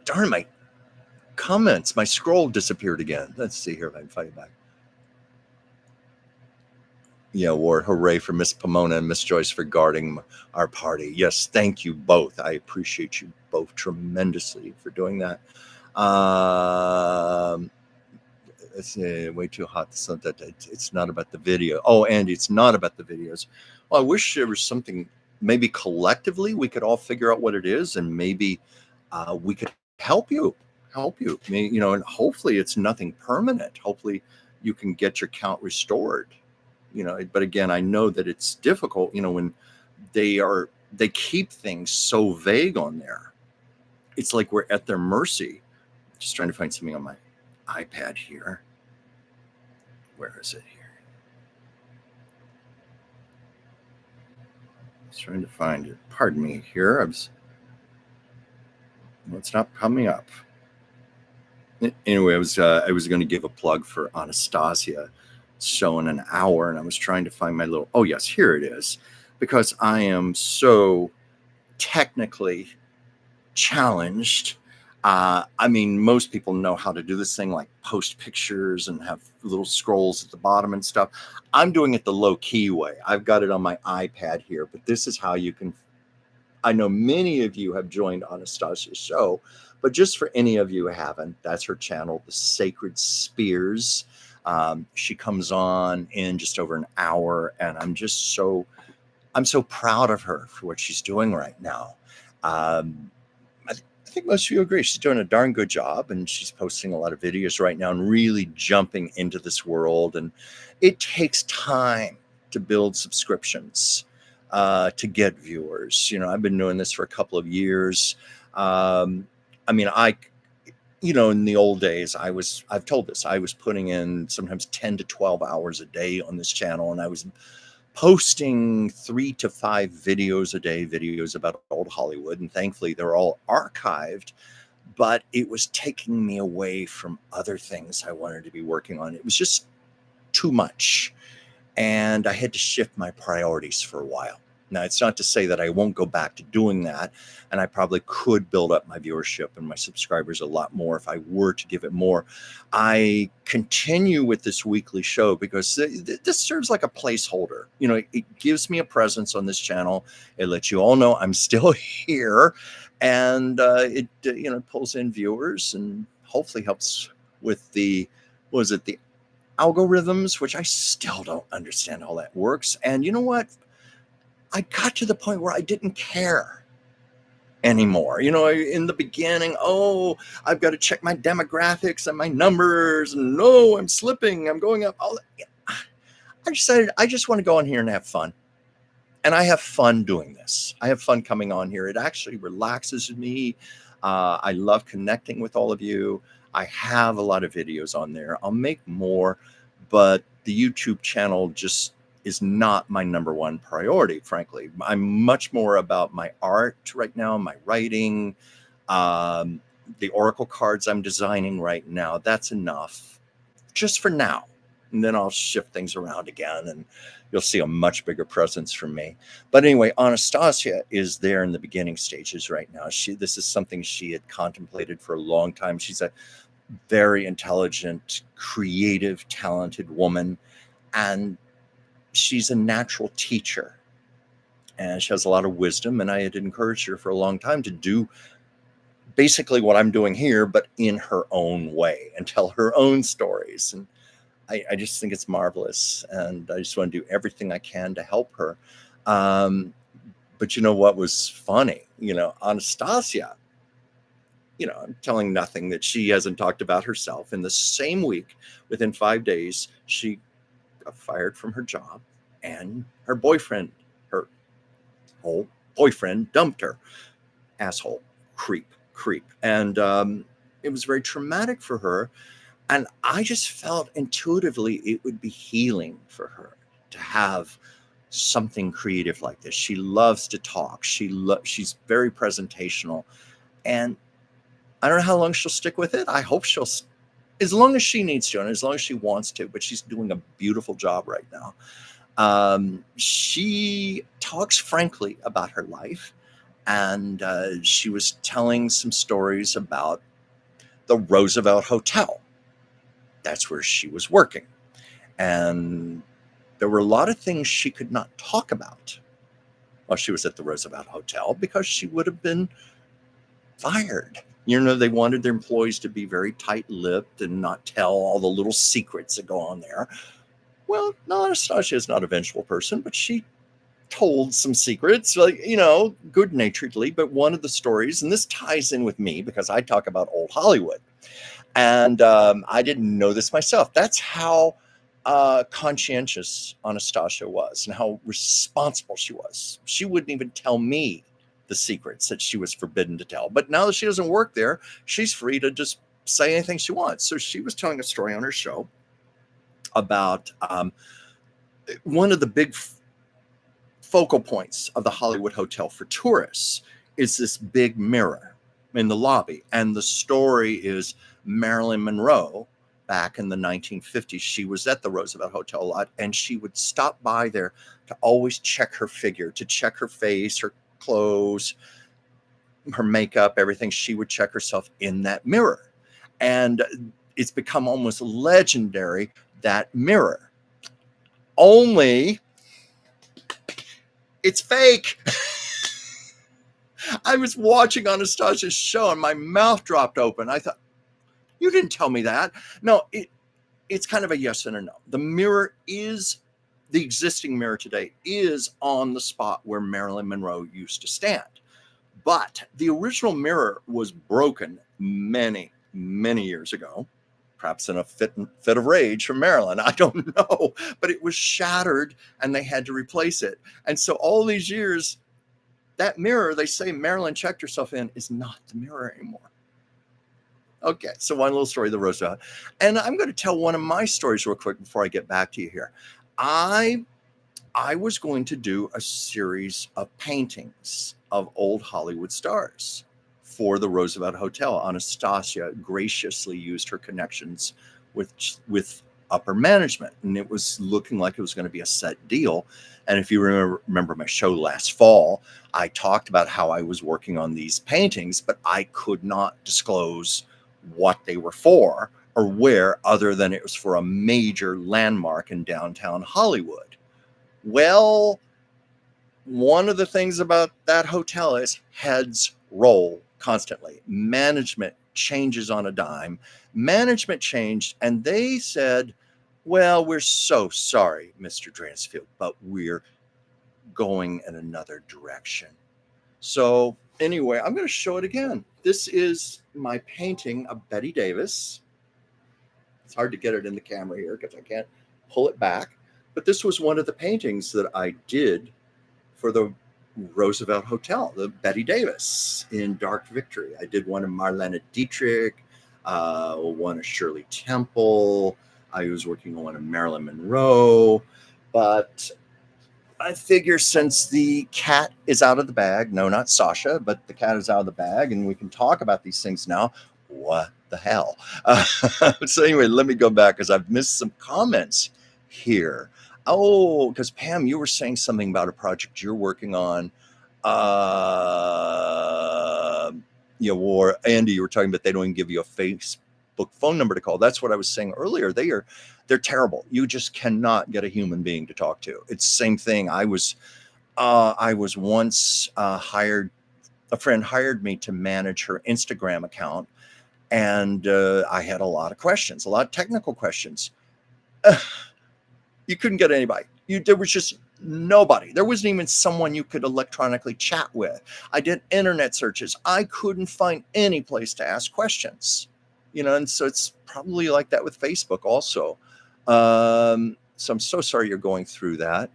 darn, my comments, my scroll disappeared again. Let's see here if I can find it back. Yeah, Ward, hooray for Miss Pomona and Miss Joyce for guarding our party. Yes, thank you both. I appreciate you both tremendously for doing that. It's way too hot. So that it's not about the video. Oh, Andy, it's not about the videos. Well, I wish there was something. Maybe collectively we could all figure out what it is, and maybe we could help you. Help you. I mean, and hopefully it's nothing permanent. Hopefully you can get your count restored. But again, I know that it's difficult. When they keep things so vague on there. It's like we're at their mercy. Just trying to find something on my iPad here. Where is it here? I was trying to find it. Pardon me here. It's not coming up. Anyway, I was going to give a plug for Anastasia show in an hour, and I was trying to find my little. Oh yes, here it is. Because I am so technically challenged. I mean, most people know how to do this thing, like post pictures and have little scrolls at the bottom and stuff. I'm doing it the low key way. I've got it on my iPad here, but this is how you can. I know many of you have joined Anastasia's show, but just for any of you who haven't, that's her channel, The Sacred Spears. She comes on in just over an hour, and I'm so proud of her for what she's doing right now. I think most of you agree she's doing a darn good job, and she's posting a lot of videos right now and really jumping into this world. And it takes time to build subscriptions, to get viewers. I've been doing this for a couple of years. I mean, in the old days, I've told this, I was putting in sometimes 10 to 12 hours a day on this channel, and I was posting 3 to 5 videos a day, videos about old Hollywood. And thankfully they're all archived, but it was taking me away from other things I wanted to be working on. It was just too much. And I had to shift my priorities for a while. Now, it's not to say that I won't go back to doing that. And I probably could build up my viewership and my subscribers a lot more if I were to give it more. I continue with this weekly show because this serves like a placeholder. It gives me a presence on this channel. It lets you all know I'm still here. And it pulls in viewers and hopefully helps with the algorithms, which I still don't understand how that works. And you know what? I got to the point where I didn't care anymore. In the beginning, I've got to check my demographics and my numbers, and no, I'm slipping, I'm going up. I decided I just want to go on here and have fun. And I have fun doing this. I have fun coming on here. It actually relaxes me. I love connecting with all of you. I have a lot of videos on there. I'll make more, but the YouTube channel just is not my number one priority, frankly. I'm much more about my art right now, my writing, the oracle cards I'm designing right now. That's enough just for now. And then I'll shift things around again, and you'll see a much bigger presence from me. But anyway, Anastasia is there in the beginning stages right now. This is something she had contemplated for a long time. She's a very intelligent, creative, talented woman. And she's a natural teacher, and she has a lot of wisdom. And I had encouraged her for a long time to do basically what I'm doing here, but in her own way, and tell her own stories. And I just think it's marvelous. And I just want to do everything I can to help her. But you know what was funny? Anastasia, I'm telling nothing that she hasn't talked about herself. In the same week, within 5 days, she got fired from her job, and her whole boyfriend dumped her. Asshole, creep. And it was very traumatic for her. And I just felt intuitively it would be healing for her to have something creative like this. She loves to talk. She's very presentational. And I don't know how long she'll stick with it. I hope she'll, as long as she needs to, and as long as she wants to, but she's doing a beautiful job right now. She talks frankly about her life, and she was telling some stories about the Roosevelt Hotel. That's where she was working. And there were a lot of things she could not talk about while she was at the Roosevelt Hotel because she would have been fired. They wanted their employees to be very tight-lipped and not tell all the little secrets that go on there. Well, no, Anastasia is not a vengeful person, but she told some secrets, like, good-naturedly. But one of the stories, and this ties in with me because I talk about old Hollywood, and I didn't know this myself. That's how conscientious Anastasia was and how responsible she was. She wouldn't even tell me the secrets that she was forbidden to tell. But now that she doesn't work there, she's free to just say anything she wants. So she was telling a story on her show about one of the big focal points of the Hollywood Hotel for tourists is this big mirror in the lobby. And the story is Marilyn Monroe, back in the 1950s, she was at the Roosevelt Hotel a lot, and she would stop by there to always check her figure, to check her face, her clothes, her makeup, everything. She would check herself in that mirror. And it's become almost legendary, that mirror. Only it's fake. I was watching Anastasia's show and my mouth dropped open. I thought, you didn't tell me that. No, it's kind of a yes and a no. The mirror is, the existing mirror today is on the spot where Marilyn Monroe used to stand. But the original mirror was broken many, many years ago, perhaps in a fit of rage from Marilyn. I don't know, but it was shattered and they had to replace it. And so all these years, that mirror they say Marilyn checked herself in is not the mirror anymore. Okay, so one little story, the Roosevelt. And I'm going to tell one of my stories real quick before I get back to you here. I was going to do a series of paintings of old Hollywood stars for the Roosevelt Hotel. Anastasia graciously used her connections with upper management, and it was looking like it was going to be a set deal. And if you remember my show last fall, I talked about how I was working on these paintings, but I could not disclose what they were for or where, other than it was for a major landmark in downtown Hollywood. Well, one of the things about that hotel is heads roll constantly. Management changes on a dime. Management changed, and they said, well, we're so sorry, Mr. Dransfield, but we're going in another direction. So anyway, I'm going to show it again. This is my painting of Betty Davis. It's hard to get it in the camera here because I can't pull it back. But this was one of the paintings that I did for the Roosevelt Hotel, the Betty Davis in Dark Victory. I did one of Marlene Dietrich, one of Shirley Temple. I was working on one of Marilyn Monroe. But I figure since the cat is out of the bag, no, not Sasha, but the cat is out of the bag, and we can talk about these things now. What the hell? So anyway, let me go back because I've missed some comments here. Oh, because Pam, you were saying something about a project you're working on. Or Andy, you were talking about they don't even give you a Facebook phone number to call. That's what I was saying earlier. They're terrible. You just cannot get a human being to talk to. It's the same thing. I was once hired. A friend hired me to manage her Instagram account, and I had a lot of questions, a lot of technical questions. You couldn't get anybody. There was just nobody. There wasn't even someone you could electronically chat with. I did internet searches. I couldn't find any place to ask questions. And so it's probably like that with Facebook also. So I'm so sorry you're going through that.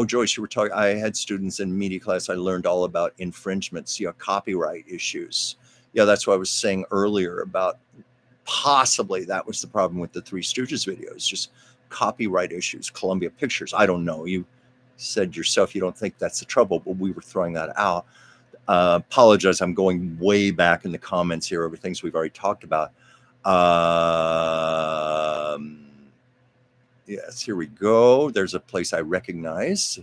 Joyce, you were talking, I had students in media class. I learned all about infringements, copyright issues. Yeah, that's what I was saying earlier about possibly that was the problem with the Three Stooges videos, just copyright issues, Columbia Pictures. I don't know. You said yourself you don't think that's the trouble, but we were throwing that out. Apologize. I'm going way back in the comments here over things we've already talked about. Yes, here we go. There's a place I recognize.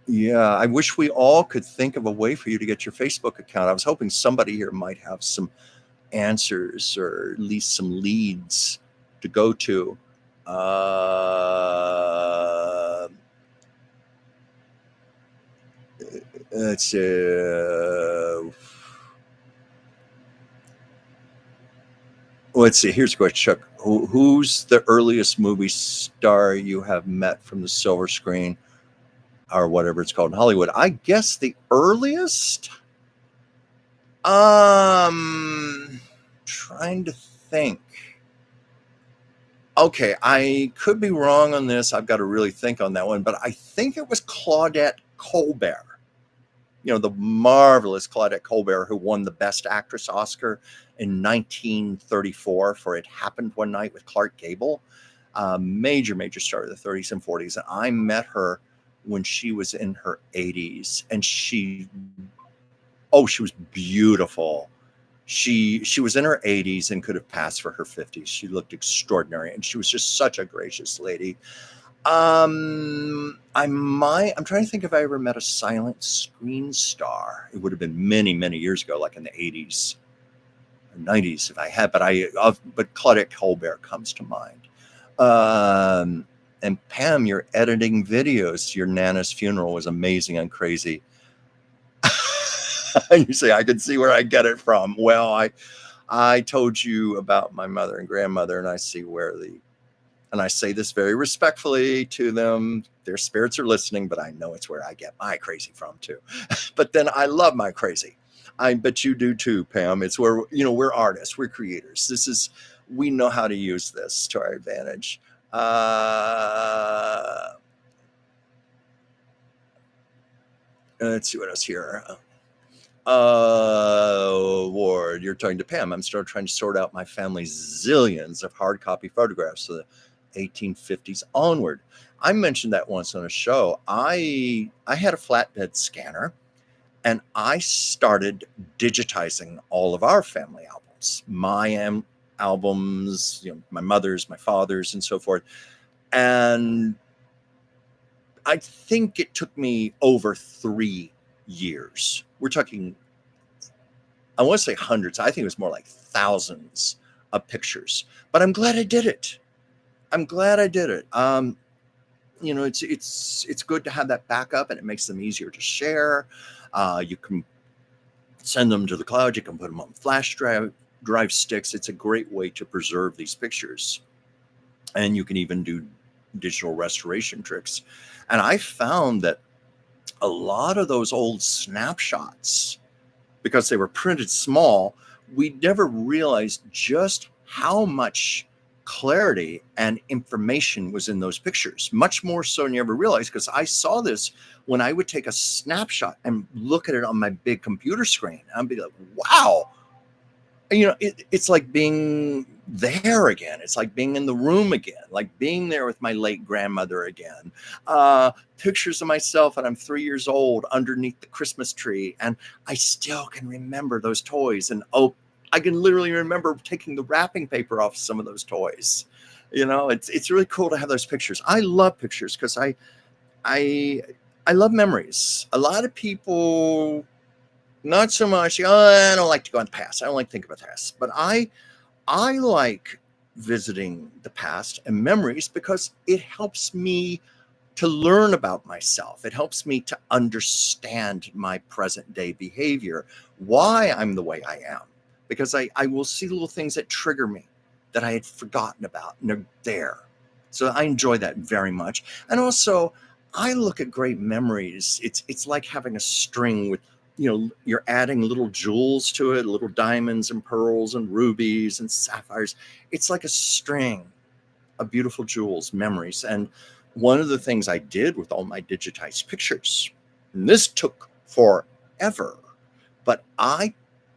Yeah, I wish we all could think of a way for you to get your Facebook account. I was hoping somebody here might have some answers or at least some leads to go to. Let's let's see. Here's a question, Chuck. Who's the earliest movie star you have met from the silver screen or whatever it's called in Hollywood? I guess the earliest. Trying to think. Okay, I could be wrong on this. I've got to really think on that one, but I think it was Claudette Colbert. The marvelous Claudette Colbert, who won the Best Actress Oscar in 1934 for It Happened One Night with Clark Gable. Major star of the 30s and 40s. And I met her when she was in her 80s, and she was beautiful. She was in her 80s and could have passed for her 50s. She looked extraordinary, and she was just such a gracious lady. I'm trying to think if I ever met a silent screen star. It would have been many years ago, like in the 80s or 90s if I had, but Claudette Colbert comes to mind. And Pam, your editing videos, your Nana's funeral was amazing and crazy. You say, I can see where I get it from. Well, I told you about my mother and grandmother, and I see and I say this very respectfully to them. Their spirits are listening, but I know it's where I get my crazy from too. But then I love my crazy. I bet you do too, Pam. It's where, we're artists, we're creators. We know how to use this to our advantage. Let's see what else here. Ward, you're talking to Pam. I'm still trying to sort out my family's zillions of hard copy photographs of the 1850s onward. I mentioned that once on a show. I had a flatbed scanner, and I started digitizing all of our family albums, my albums, my mother's, my father's, and so forth. And I think it took me over 3 years. We're talking, I want to say hundreds. I think it was more like thousands of pictures, but I'm glad I did it. It's good to have that backup, and it makes them easier to share. You can send them to the cloud. You can put them on flash drive sticks. It's a great way to preserve these pictures. And you can even do digital restoration tricks. And I found that a lot of those old snapshots, because they were printed small, we never realized just how much clarity and information was in those pictures, much more so than you ever realized, because I saw this when I would take a snapshot and look at it on my big computer screen. I'd be like, wow, it's like being there again. It's like being in the room again, like being there with my late grandmother again. Pictures of myself, and I'm 3 years old underneath the Christmas tree, and I still can remember those toys. And I can literally remember taking the wrapping paper off some of those toys. It's really cool to have those pictures. I love pictures because I love memories. A lot of people, not so much. I don't like to go in the past. I don't like to think about the past. But I like visiting the past and memories because it helps me to learn about myself. It helps me to understand my present day behavior, why I'm the way I am. Because I will see little things that trigger me that I had forgotten about, and they're there. So I enjoy that very much. And also, I look at great memories. It's like having a string with, you're adding little jewels to it, little diamonds and pearls and rubies and sapphires. It's like a string of beautiful jewels, memories. And one of the things I did with all my digitized pictures, and this took forever, but I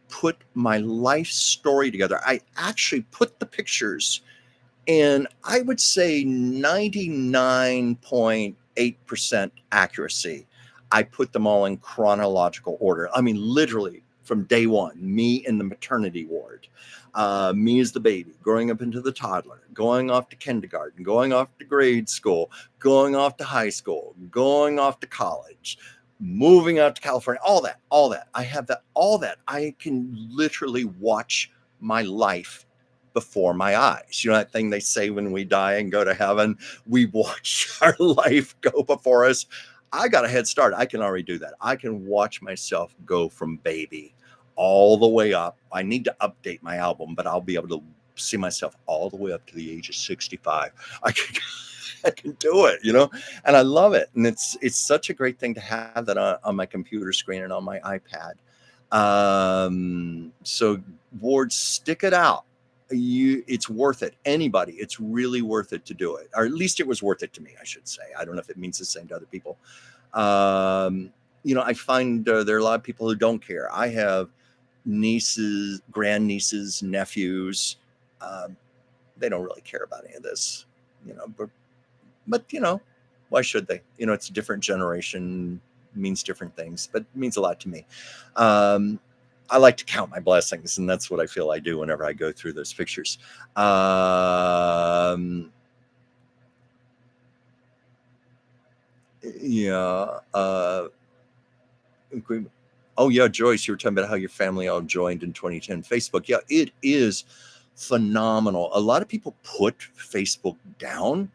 put my life story together. I actually put the pictures in, I would say 99.8% accuracy. I put them all in chronological order. I mean, literally from day one, me in the maternity ward, me as the baby, growing up into the toddler, going off to kindergarten, going off to grade school, going off to high school, going off to college, moving out to California, all that. I have all that. I can literally watch my life before my eyes. That thing they say when we die and go to heaven, we watch our life go before us. I got a head start. I can already do that. I can watch myself go from baby all the way up. I need to update my album, but I'll be able to see myself all the way up to the age of 65. I can I can do it, and I love it. And it's such a great thing to have that on my computer screen and on my iPad. So Ward, stick it out. It's worth it. Anybody, it's really worth it to do it, or at least it was worth it to me, I should say. I don't know if it means the same to other people. I find there are a lot of people who don't care. I have nieces, grandnieces, nephews. They don't really care about any of this, but why should they? It's a different generation, means different things, but it means a lot to me. I like to count my blessings, and that's what I feel I do whenever I go through those pictures. Yeah. Oh yeah, Joyce, you were talking about how your family all joined in 2010 Facebook. Yeah, it is phenomenal. A lot of people put Facebook down,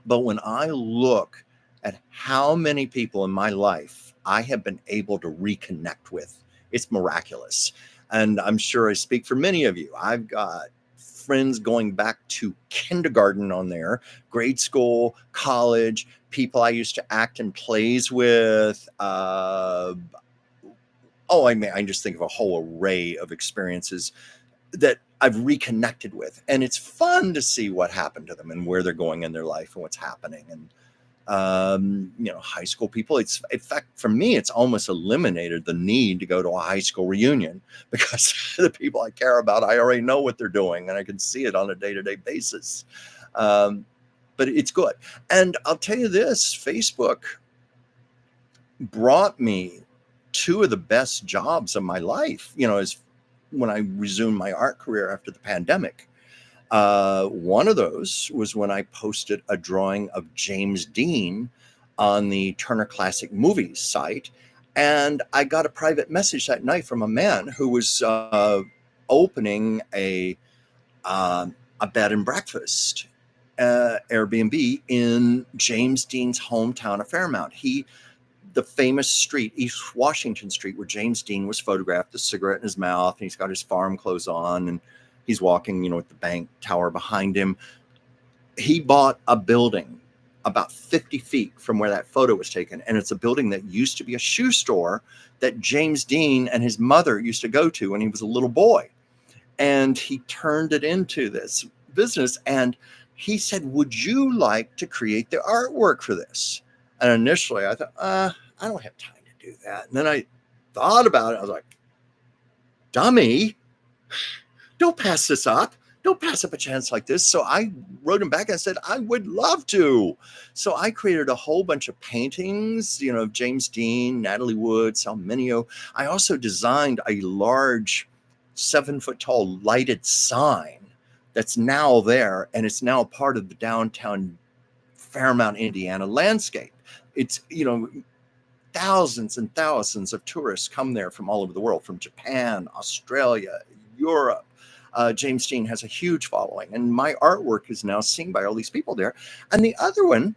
but when I look at how many people in my life I have been able to reconnect with, it's miraculous. And I'm sure I speak for many of you. I've got friends going back to kindergarten on there, grade school, college, people I used to act in plays with. I just think of a whole array of experiences that I've reconnected with. And it's fun to see what happened to them and where they're going in their life and what's happening. And high school people, it's, in fact, for me, it's almost eliminated the need to go to a high school reunion, because the people I care about, I already know what they're doing and I can see it on a day-to-day basis. But it's good. And I'll tell you this, Facebook brought me two of the best jobs of my life, as when I resumed my art career after the pandemic. One of those was when I posted a drawing of James Dean on the Turner Classic Movies site. And I got a private message that night from a man who was opening a bed and breakfast Airbnb in James Dean's hometown of Fairmount. The famous street, East Washington Street, where James Dean was photographed, a cigarette in his mouth, and he's got his farm clothes on, and he's walking, with the bank tower behind him. He bought a building about 50 feet from where that photo was taken. And it's a building that used to be a shoe store that James Dean and his mother used to go to when he was a little boy. And he turned it into this business. And he said, would you like to create the artwork for this? And initially I thought, I don't have time to do that. And then I thought about it. I was like, dummy, don't pass this up. Don't pass up a chance like this. So I wrote him back and said, I would love to. So I created a whole bunch of paintings, of James Dean, Natalie Wood, Sal Mineo. I also designed a large 7-foot tall lighted sign that's now there. And it's now part of the downtown Fairmount, Indiana landscape. It's, thousands and thousands of tourists come there from all over the world, from Japan, Australia, Europe. James Dean has a huge following, and my artwork is now seen by all these people there. And the other one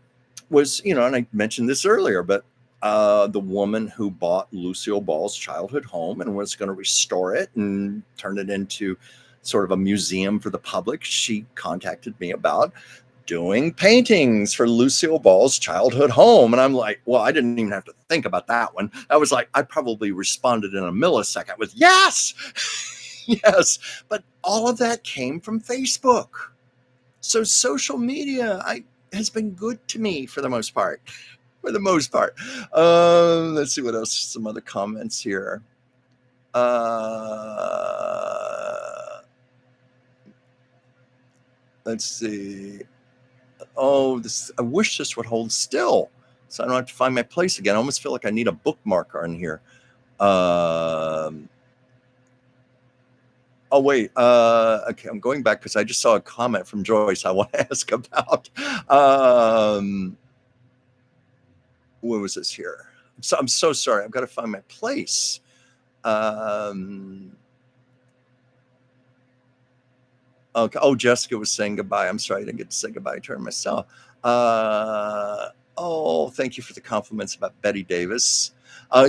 was, and I mentioned this earlier, but the woman who bought Lucille Ball's childhood home and was going to restore it and turn it into sort of a museum for the public, she contacted me about doing paintings for Lucille Ball's childhood home. And I'm like, well, I didn't even have to think about that one. I was like, I probably responded in a millisecond with yes. Yes, but all of that came from Facebook. So social media has been good to me for the most part. Let's see what else. Some other comments here. Let's see. I wish this would hold still, so I don't have to find my place again. I almost feel like I need a bookmark on here. Oh, wait. Okay, I'm going back because I just saw a comment from Joyce I want to ask about. What was this here? I'm so sorry. I've got to find my place. Okay. Oh, Jessica was saying goodbye. I'm sorry I didn't get to say goodbye to her myself. Oh, thank you for the compliments about Betty Davis. Uh,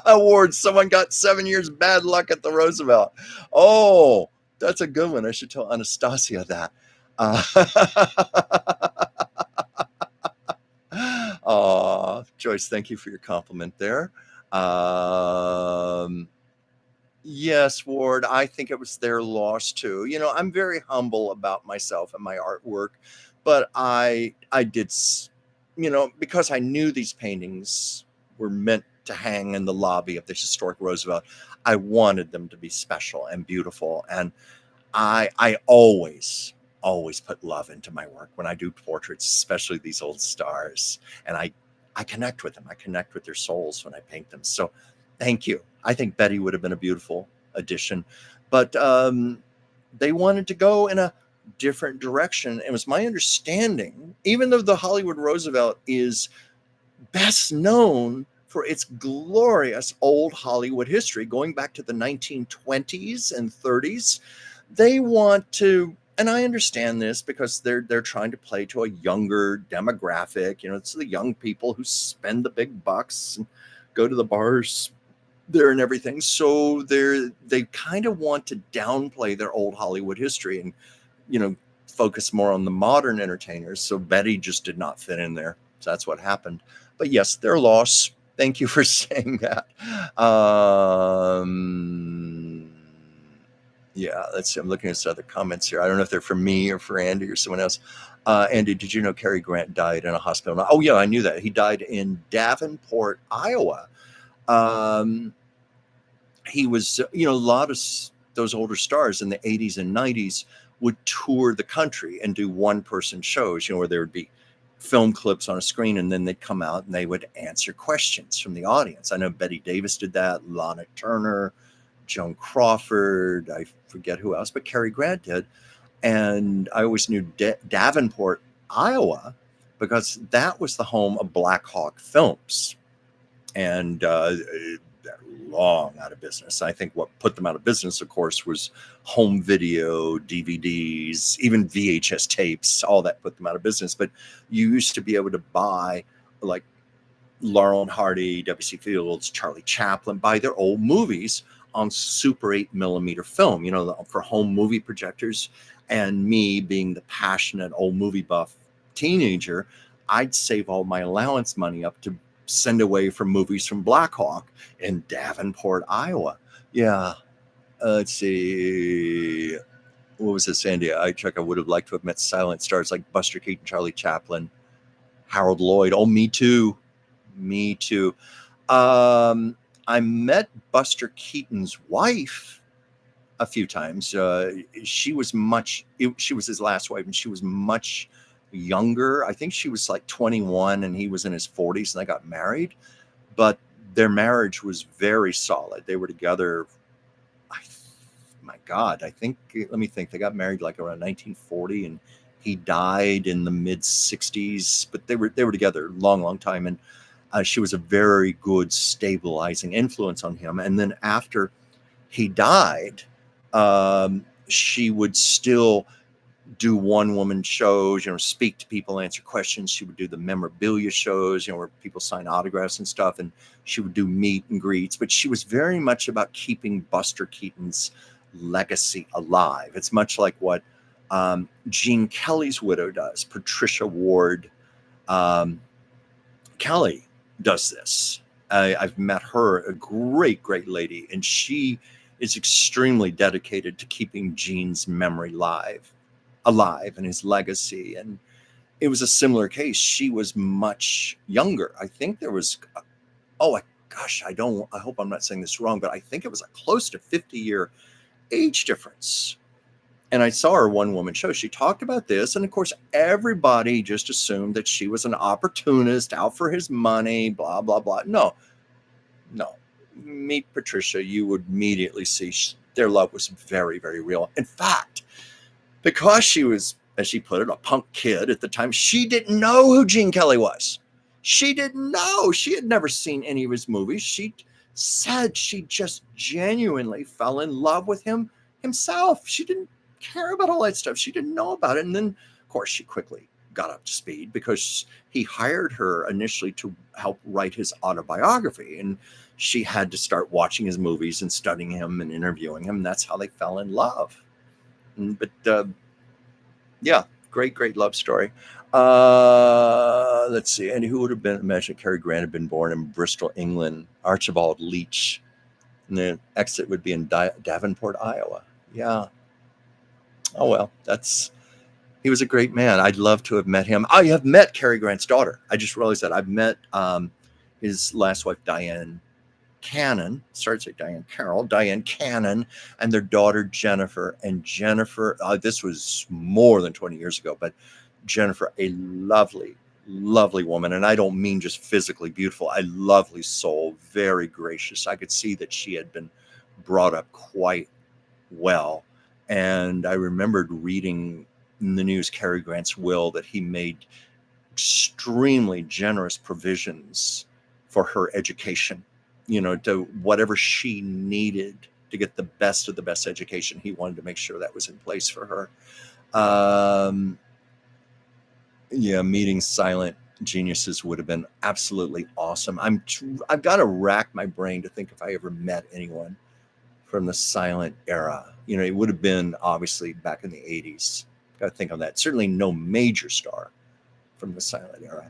Award. Someone got 7 years bad luck at the Roosevelt. Oh, that's a good one. I should tell Anastasia that. Uh, Joyce, thank you for your compliment there. Um, yes, Ward, I think it was their loss too. You know, I'm very humble about myself and my artwork, but I did, you know, because I knew these paintings were meant to hang in the lobby of the historic Roosevelt. I wanted them to be special and beautiful, and I always put love into my work when I do portraits, especially these old stars. And I connect with them. I connect with their souls when I paint them. So thank you. I think Betty would have been a beautiful addition, but they wanted to go in a different direction. It was my understanding, even though the Hollywood Roosevelt is best known for its glorious old Hollywood history going back to the 1920s and 30s. They want to, and I understand this because they're trying to play to a younger demographic. You know, it's the young people who spend the big bucks and go to the bars there and everything. So they kind of want to downplay their old Hollywood history and, you know, focus more on the modern entertainers. So Betty just did not fit in there. So that's what happened. But yes, their loss. Thank you for saying that. Yeah, let's see. I'm looking at some other comments here. I don't know if they're for me or for Andy or someone else. Andy, did you know Cary Grant died in a hospital? Oh, yeah, I knew that. He died in Davenport, Iowa. He was, you know, a lot of those older stars in the 80s and 90s would tour the country and do one-person shows, you know, where there would be film clips on a screen, and then they'd come out and they would answer questions from the audience. I know Betty Davis did that, Lana Turner, Joan Crawford, I forget who else, but Cary Grant did. And I always knew Davenport, Iowa, because that was the home of Black Hawk Films. And they're long out of business. I think what put them out of business, of course, was home video, DVDs, even VHS tapes. All that put them out of business. But you used to be able to buy, like, Laurel and Hardy, W.C. Fields, Charlie Chaplin, buy their old movies on Super 8mm film, you know, for home movie projectors. And me being the passionate old movie buff teenager, I'd save all my allowance money up to send away for movies from Black Hawk in Davenport, Iowa. Yeah. Let's see. What was this, Sandy? I would have liked to have met silent stars like Buster Keaton, Charlie Chaplin, Harold Lloyd. Oh, me too. Me too. I met Buster Keaton's wife a few times. She was his last wife, and she was much younger. I think she was like 21 and he was in his 40s, and they got married. But their marriage was very solid. They were together, my God, let me think. They got married like around 1940, and he died in the mid 60s. But they were together a long, long time, and she was a very good stabilizing influence on him. And then after he died, she would still do one-woman shows, you know, speak to people, answer questions. She would do the memorabilia shows, you know, where people sign autographs and stuff, and she would do meet and greets. But she was very much about keeping Buster Keaton's legacy alive. It's much like what Gene Kelly's widow does. Patricia Ward Kelly does this. I've met her, a great, great lady, and she is extremely dedicated to keeping Gene's memory alive and his legacy. And it was a similar case. She was much younger. I think there was, I hope I'm not saying this wrong, but I think it was a close to 50-year age difference. And I saw her one-woman show. She talked about this, and of course, everybody just assumed that she was an opportunist out for his money, blah, blah, blah. No. Meet Patricia, you would immediately see their love was very, very real. In fact, because she was, as she put it, a punk kid at the time, she didn't know who Gene Kelly was. She didn't know. She had never seen any of his movies. She said she just genuinely fell in love with himself. She didn't care about all that stuff. She didn't know about it. And then, of course, she quickly got up to speed because he hired her initially to help write his autobiography. And she had to start watching his movies and studying him and interviewing him. And that's how they fell in love. But yeah, great love story. Let's see. And who would have been, imagine Cary Grant had been born in Bristol, England, Archibald Leach. And the exit would be in Davenport, Iowa. Yeah. Oh, well, he was a great man. I'd love to have met him. I have met Cary Grant's daughter. I just realized that. I've met his last wife, Diane Cannon, starts like Diane Cannon, and their daughter, Jennifer. And Jennifer, this was more than 20 years ago, but Jennifer, a lovely woman. And I don't mean just physically beautiful, a lovely soul, very gracious. I could see that she had been brought up quite well. And I remembered reading in the news Cary Grant's will that he made extremely generous provisions for her education, to whatever she needed to get the best of the best education. He wanted to make sure that was in place for her. Yeah, meeting silent geniuses would have been absolutely awesome. I've got to rack my brain to think if I ever met anyone from the silent era. It would have been obviously back in the 80s. Got to think on that. Certainly no major star from the silent era.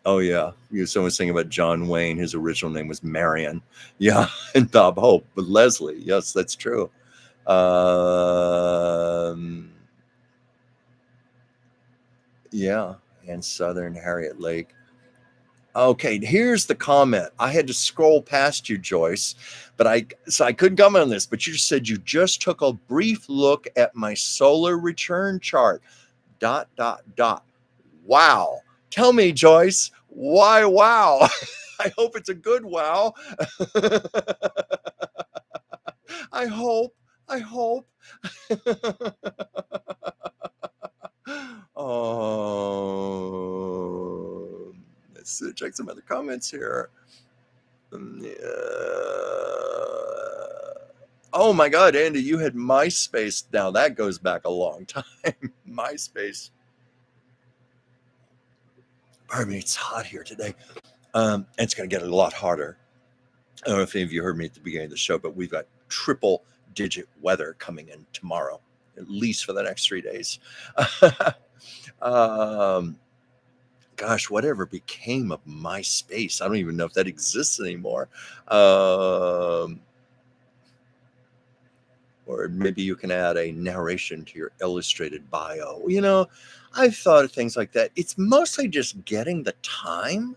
Oh yeah, someone was saying about John Wayne. His original name was Marion. Yeah, and Bob Hope, but Leslie. Yes, that's true. Yeah, and Southern Harriet Lake. Okay, here's the comment. I had to scroll past you, Joyce, but I couldn't comment on this. But you just said you just took a brief look at my solar return chart. ... Wow. Tell me, Joyce, why wow? I hope it's a good wow. I hope. Oh, let's check some other comments here. Oh my God, Andy, you had MySpace. Now that goes back a long time. MySpace. Pardon me, it's hot here today. And it's going to get a lot hotter. I don't know if any of you heard me at the beginning of the show, but we've got triple digit weather coming in tomorrow, at least for the next 3 days. Gosh, whatever became of MySpace? I don't even know if that exists anymore. Or maybe you can add a narration to your illustrated bio. I've thought of things like that. It's mostly just getting the time.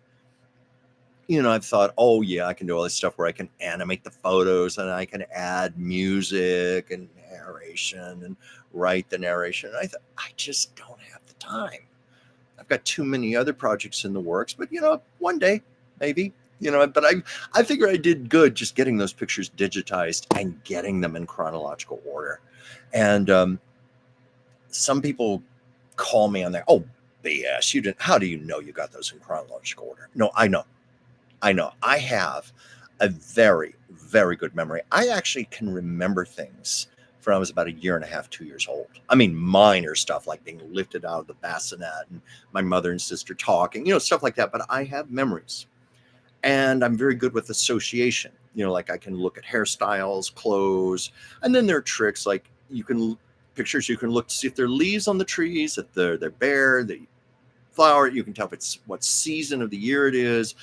I've thought, oh yeah, I can do all this stuff where I can animate the photos and I can add music and narration and write the narration. I thought, I just don't have the time. I've got too many other projects in the works, but one day, maybe, but I figure I did good just getting those pictures digitized and getting them in chronological order. And some people call me on there. Oh, BS, you didn't. How do you know you got those in chronological order? No, I know. I have a very, very good memory. I actually can remember things from I was about 1.5 years, 2 years old. I mean, minor stuff like being lifted out of the bassinet and my mother and sister talking, stuff like that. But I have memories. And I'm very good with association. Like I can look at hairstyles, clothes, and then there are tricks like pictures you can look to see if there are leaves on the trees, if they're bare, the flower. You can tell if it's what season of the year it is.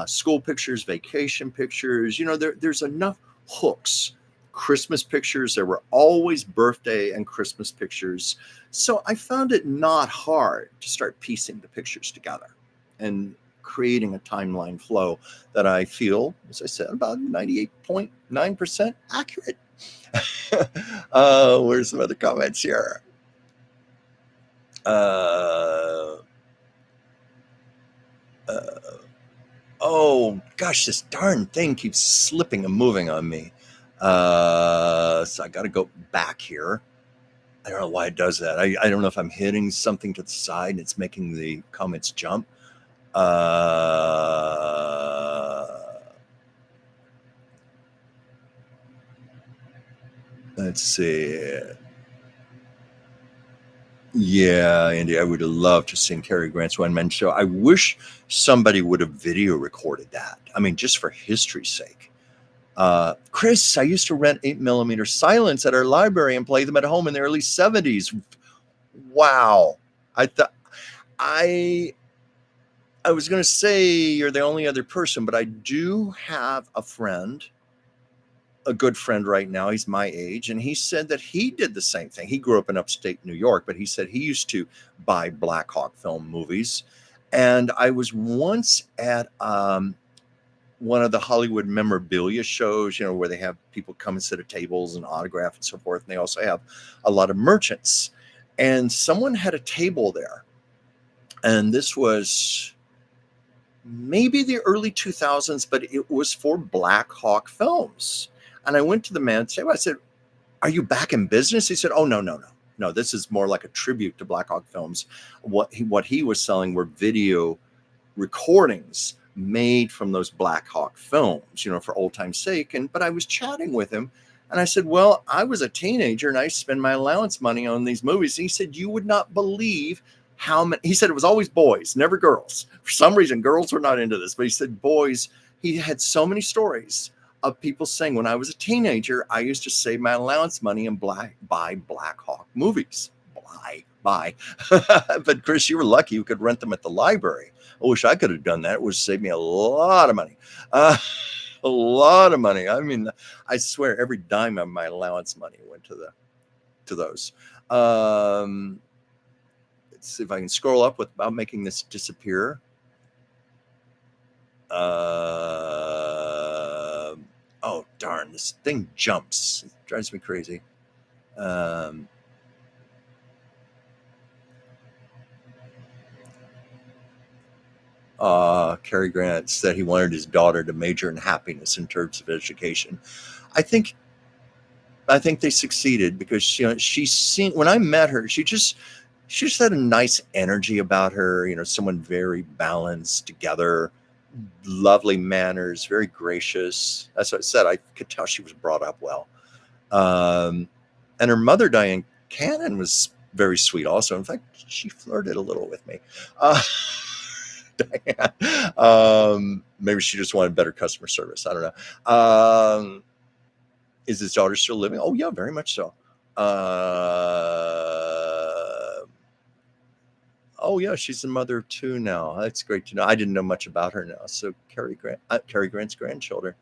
School pictures, vacation pictures. There's enough hooks. Christmas pictures. There were always birthday and Christmas pictures. So I found it not hard to start piecing the pictures together and creating a timeline flow that I feel, as I said, about 98.9% accurate. Where's some other comments here? Oh gosh, this darn thing keeps slipping and moving on me. So I got to go back here. I don't know why it does that. I don't know if I'm hitting something to the side and it's making the comments jump. Let's see. Yeah, Andy, I would have loved to seen Cary Grant's one man show. I wish somebody would have video recorded that. I mean, just for history's sake. Chris, I used to rent 8mm silents at our library and play them at home in the early 70s. Wow. I thought I was going to say you're the only other person, but I do have a friend, a good friend right now. He's my age, and he said that he did the same thing. He grew up in upstate New York, but he said he used to buy Black Hawk film movies. And I was once at one of the Hollywood memorabilia shows, where they have people come and sit at tables and autograph and so forth. And they also have a lot of merchants. And someone had a table there. And this was maybe the early 2000s, but it was for Black Hawk films. And I went to the man's table. I said, "Are you back in business?" He said, "Oh, no. No, this is more like a tribute to Black Hawk films." What he was selling were video recordings made from those Black Hawk films, for old time's sake. But I was chatting with him, and I said, "Well, I was a teenager and I spend my allowance money on these movies." And he said, "You would not believe how many." He said it was always boys, never girls. For some reason, girls were not into this, but he said boys. He had so many stories of people saying, "When I was a teenager, I used to save my allowance money and buy Black Hawk movies." Buy. But Chris, you were lucky you could rent them at the library. I wish I could have done that. It would save me a lot of money. A lot of money. I mean, I swear every dime of my allowance money went to those. Let's see if I can scroll up without making this disappear. Oh, darn, this thing jumps. It drives me crazy. Cary Grant said he wanted his daughter to major in happiness in terms of education. I think they succeeded because she's seen, when I met her, she just had a nice energy about her, someone very balanced, together, lovely manners, very gracious. That's what I said. I could tell she was brought up well. And her mother, Diane Cannon, was very sweet also. In fact, she flirted a little with me. Diane. Maybe she just wanted better customer service. I don't know. Is his daughter still living? Oh, yeah, very much so. Oh, yeah, she's a mother of two now. That's great to know. I didn't know much about her now. So Cary Grant's grandchildren.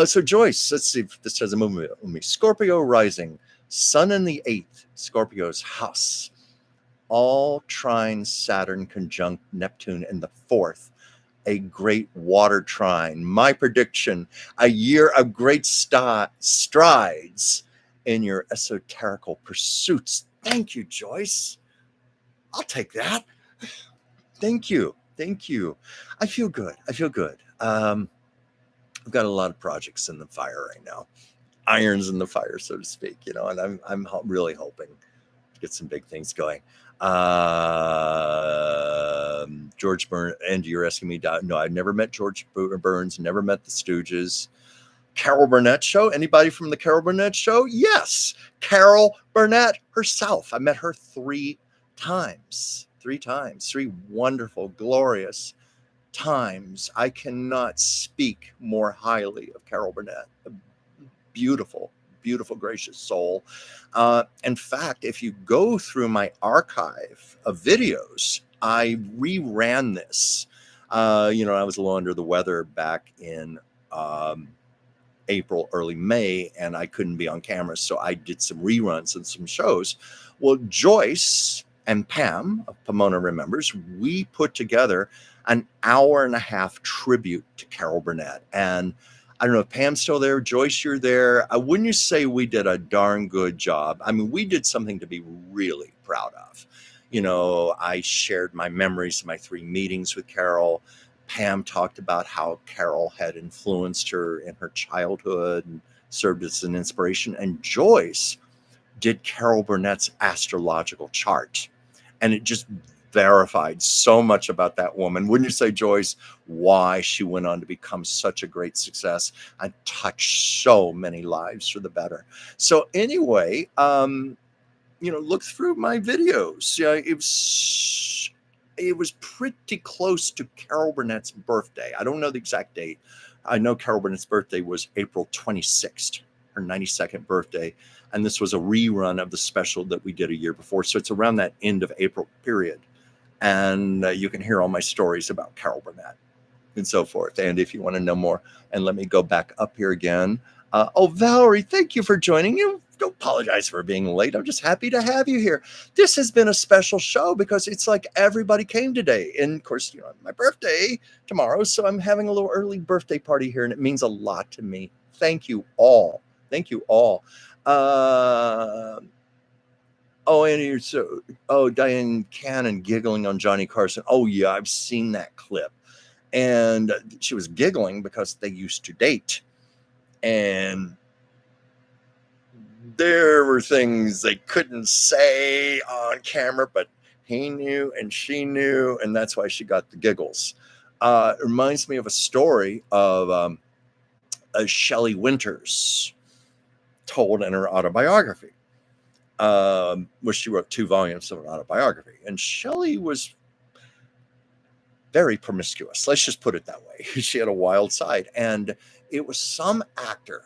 So Joyce, let's see if this has a movie with me. Scorpio rising, Sun in the 8th, Scorpio's house. All trine Saturn conjunct Neptune in the 4th. A great water trine. My prediction, a year of great strides in your esoterical pursuits. Thank you, Joyce. I'll take that. Thank you. I feel good. I've got a lot of projects in the fire right now. Irons in the fire, so to speak, and I'm really hoping to get some big things going. George Burns, and you're asking me, no, I've never met George Burns, never met the Stooges. Carol Burnett show. Anybody from the Carol Burnett show? Yes. Carol Burnett herself. I met her 3 times. 3 wonderful, glorious times. I cannot speak more highly of Carol Burnett. A beautiful, gracious soul. In fact, if you go through my archive of videos, I reran this. I was a little under the weather back in April, early May, and I couldn't be on camera, so I did some reruns and some shows. Well, Joyce and Pam of Pomona Remembers, we put together an 1.5-hour tribute to Carol Burnett. And I don't know if Pam's still there. Joyce, you're there. Wouldn't you say we did a darn good job? I mean, we did something to be really proud of. I shared my memories of my 3 meetings with Carol. Pam talked about how Carol had influenced her in her childhood and served as an inspiration. And Joyce did Carol Burnett's astrological chart. And it just verified so much about that woman. Wouldn't you say, Joyce, why she went on to become such a great success and touch so many lives for the better? So anyway, look through my videos. Yeah, it was pretty close to Carol Burnett's birthday. I don't know the exact date. I know Carol Burnett's birthday was April 26th, her 92nd birthday. And this was a rerun of the special that we did a year before. So it's around that end of April period. And you can hear all my stories about Carol Burnett and so forth. And if you want to know more, and let me go back up here again. Valerie, thank you for joining. You don't apologize for being late. I'm just happy to have you here. This has been a special show because it's like everybody came today. And of course, my birthday tomorrow. So I'm having a little early birthday party here, and it means a lot to me. Thank you all. Thank you all. And Diane Cannon giggling on Johnny Carson. Oh yeah, I've seen that clip. And she was giggling because they used to date. And there were things they couldn't say on camera, but he knew and she knew, and that's why she got the giggles. It reminds me of a story of Shelley Winters told in her autobiography, where she wrote 2 volumes of an autobiography. And Shelley was very promiscuous. Let's just put it that way. She had a wild side. And it was some actor.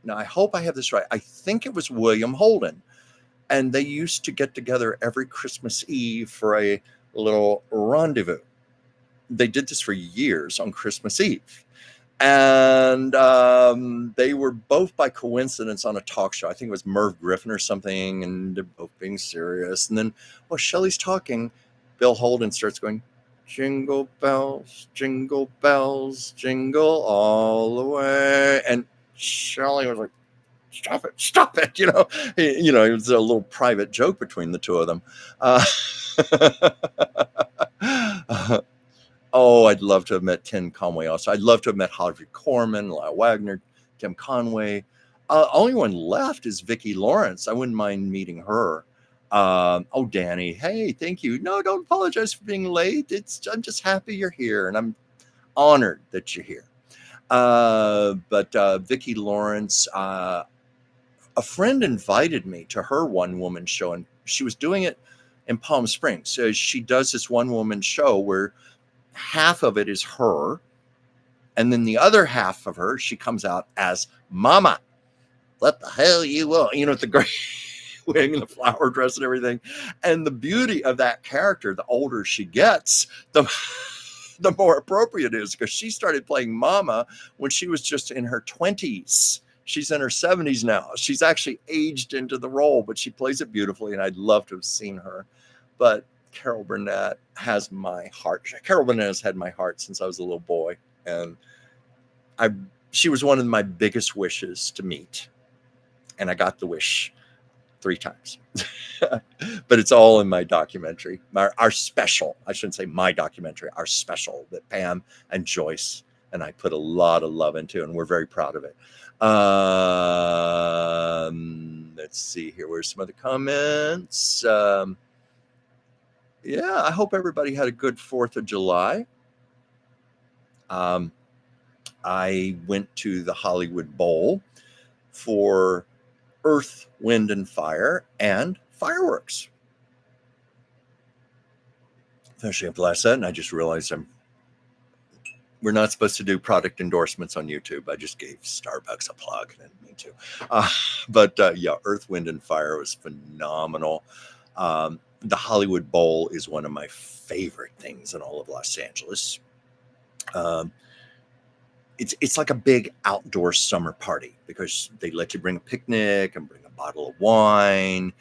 Now, I hope I have this right. I think it was William Holden. And they used to get together every Christmas Eve for a little rendezvous. They did this for years on Christmas Eve. And they were both by coincidence on a talk show. I think it was Merv Griffin or something. And they're both being serious. And then while Shelley's talking, Bill Holden starts going, jingle bells, jingle all the way. And Shelley was like, stop it. It was a little private joke between the two of them. I'd love to have met Tim Conway also. I'd love to have met Audrey Corman, Lyle Wagner, Tim Conway. Only one left is Vicki Lawrence. I wouldn't mind meeting her. Danny, hey, thank you. No, don't apologize for being late. I'm just happy you're here, and I'm honored that you're here. But Vicki Lawrence, a friend invited me to her one-woman show, and she was doing it in Palm Springs. So she does this one-woman show where half of it is her, and then the other half of her, she comes out as Mama. What the hell you want? With the great wing and the flower dress and everything. And the beauty of that character, the older she gets, the more appropriate it is, because she started playing Mama when she was just in her 20s. She's in her 70s now. She's actually aged into the role, but she plays it beautifully, and I'd love to have seen her. But Carol Burnett has my heart. Carol Burnett has had my heart since I was a little boy, and she was one of my biggest wishes to meet, and I got the wish 3 times. But it's all in my documentary, our special. I shouldn't say my documentary, our special that Pam and Joyce and I put a lot of love into, and we're very proud of it. Let's see here. Where's some other comments? I hope everybody had a good 4th of July. I went to the Hollywood Bowl for Earth, Wind, and Fire and fireworks. Finishing up last set, and I just realized we're not supposed to do product endorsements on YouTube. I just gave Starbucks a plug. I didn't mean to. But Earth, Wind, and Fire was phenomenal. The Hollywood Bowl is one of my favorite things in all of Los Angeles. It's like a big outdoor summer party because they let you bring a picnic and bring a bottle of wine,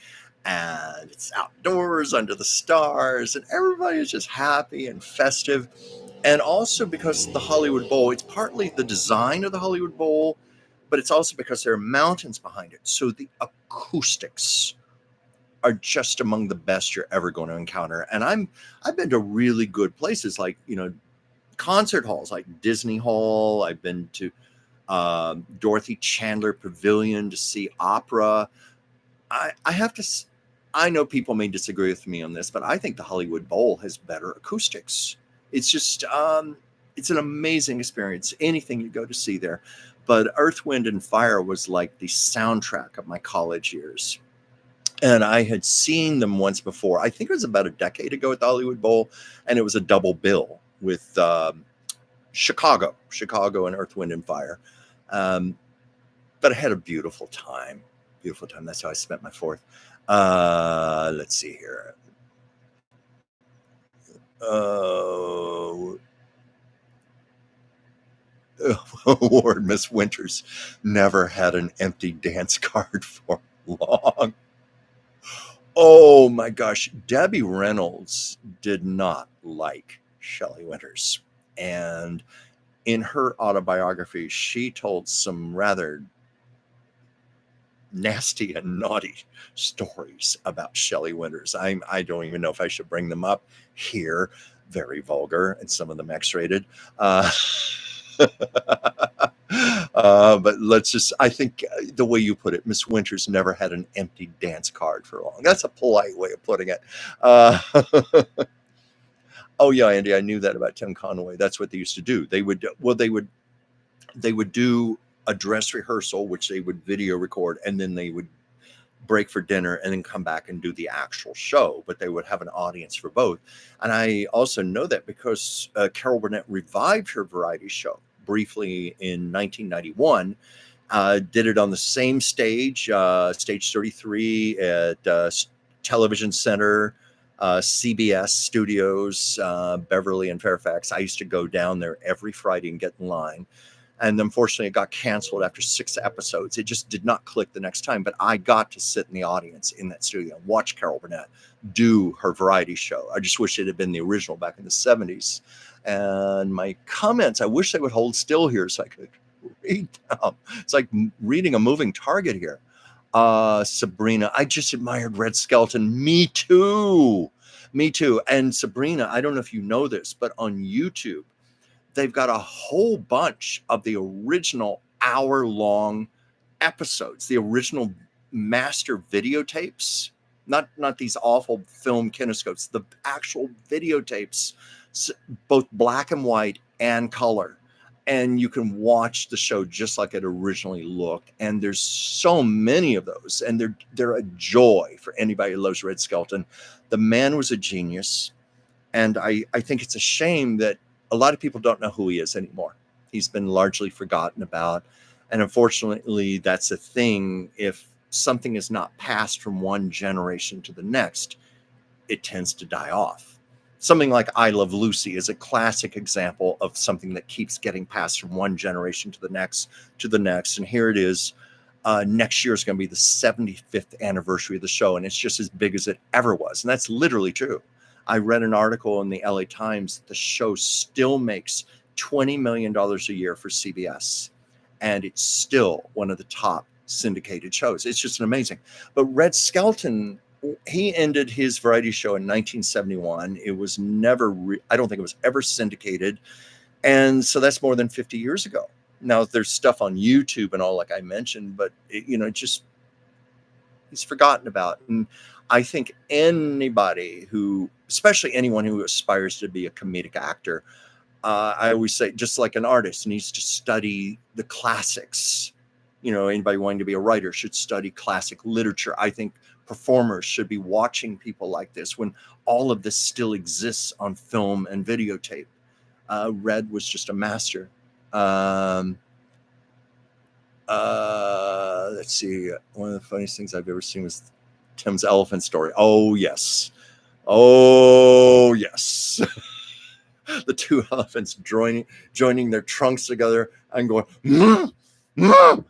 and it's outdoors under the stars, and everybody is just happy and festive. And also because the Hollywood Bowl, it's partly the design of the Hollywood Bowl, but it's also because there are mountains behind it. So the acoustics are just among the best you're ever going to encounter. And I've been to really good places like, concert halls like Disney Hall. I've been to Dorothy Chandler Pavilion to see opera. I know people may disagree with me on this, but I think the Hollywood Bowl has better acoustics. It's just, it's an amazing experience. Anything you go to see there. But Earth, Wind, and Fire was like the soundtrack of my college years. And I had seen them once before. I think it was about a decade ago at the Hollywood Bowl, and it was a double bill with Chicago and Earth, Wind, and Fire. But I had a beautiful time. Beautiful time. That's how I spent my fourth. Let's see here. Award Miss Winters never had an empty dance card for long. Oh my gosh, Debbie Reynolds did not like Shelley Winters. And in her autobiography, she told some rather nasty and naughty stories about Shelley Winters. I don't even know if I should bring them up here. Very vulgar, and some of them X-rated. But let's just, I think the way you put it, Miss Winters never had an empty dance card for long. That's a polite way of putting it. Oh yeah, Andy, I knew that about Tim Conway. That's what they used to do. They would do a dress rehearsal, which they would video record, and then they would break for dinner and then come back and do the actual show, but they would have an audience for both. And I also know that because Carol Burnett revived her variety show briefly in 1991, did it on the same stage, stage 33 at Television Center, CBS Studios, Beverly and Fairfax. I used to go down there every Friday and get in line. And unfortunately, it got canceled after 6 episodes. It just did not click the next time. But I got to sit in the audience in that studio and watch Carol Burnett do her variety show. I just wish it had been the original back in the 70s. And my comments, I wish they would hold still here so I could read them. It's like reading a moving target here. Sabrina, I just admired Red Skelton. Me too. Me too. And Sabrina, I don't know if you know this, but on YouTube, they've got a whole bunch of the original hour-long episodes, the original master videotapes, not these awful film kinescopes, the actual videotapes, both black and white and color. And you can watch the show just like it originally looked. And there's so many of those, and they're a joy for anybody who loves Red Skelton. The man was a genius, and I think it's a shame that a lot of people don't know who he is anymore. He's been largely forgotten about. And unfortunately, that's a thing. If something is not passed from one generation to the next, it tends to die off. Something like I Love Lucy is a classic example of something that keeps getting passed from one generation to the next, And here it is. Next year is going to be the 75th anniversary of the show. And it's just as big as it ever was. And that's literally true. I read an article in the LA Times that the show still makes $20 million a year for CBS. And it's still one of the top syndicated shows. It's just amazing. But Red Skelton, he ended his variety show in 1971. It was never, I don't think it was ever syndicated. And so that's more than 50 years ago. Now there's stuff on YouTube and all, like I mentioned, but he's forgotten about. And I think anybody who, especially anyone who aspires to be a comedic actor, I always say, just like an artist, needs to study the classics. Anybody wanting to be a writer should study classic literature. I think performers should be watching people like this when all of this still exists on film and videotape. Red was just a master. Let's see. One of the funniest things I've ever seen was Tim's elephant story. Oh, yes. The two elephants joining their trunks together and going, "Mmm, mmm."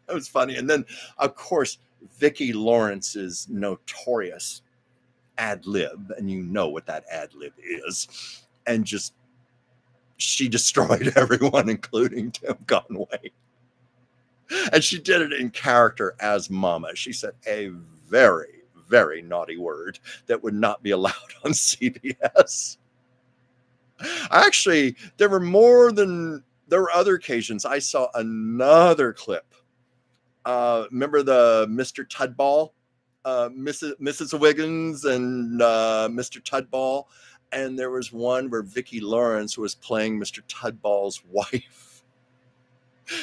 That was funny. And then, of course, Vicki Lawrence's notorious ad lib, and you know what that ad lib is. And just, she destroyed everyone, including Tim Conway. And she did it in character as Mama. She said a very, very naughty word that would not be allowed on CBS. Actually, there were other occasions. I saw another clip. Remember the Mr. Tudball, Mrs. Wiggins and Mr. Tudball? And there was one where Vicki Lawrence was playing Mr. Tudball's wife.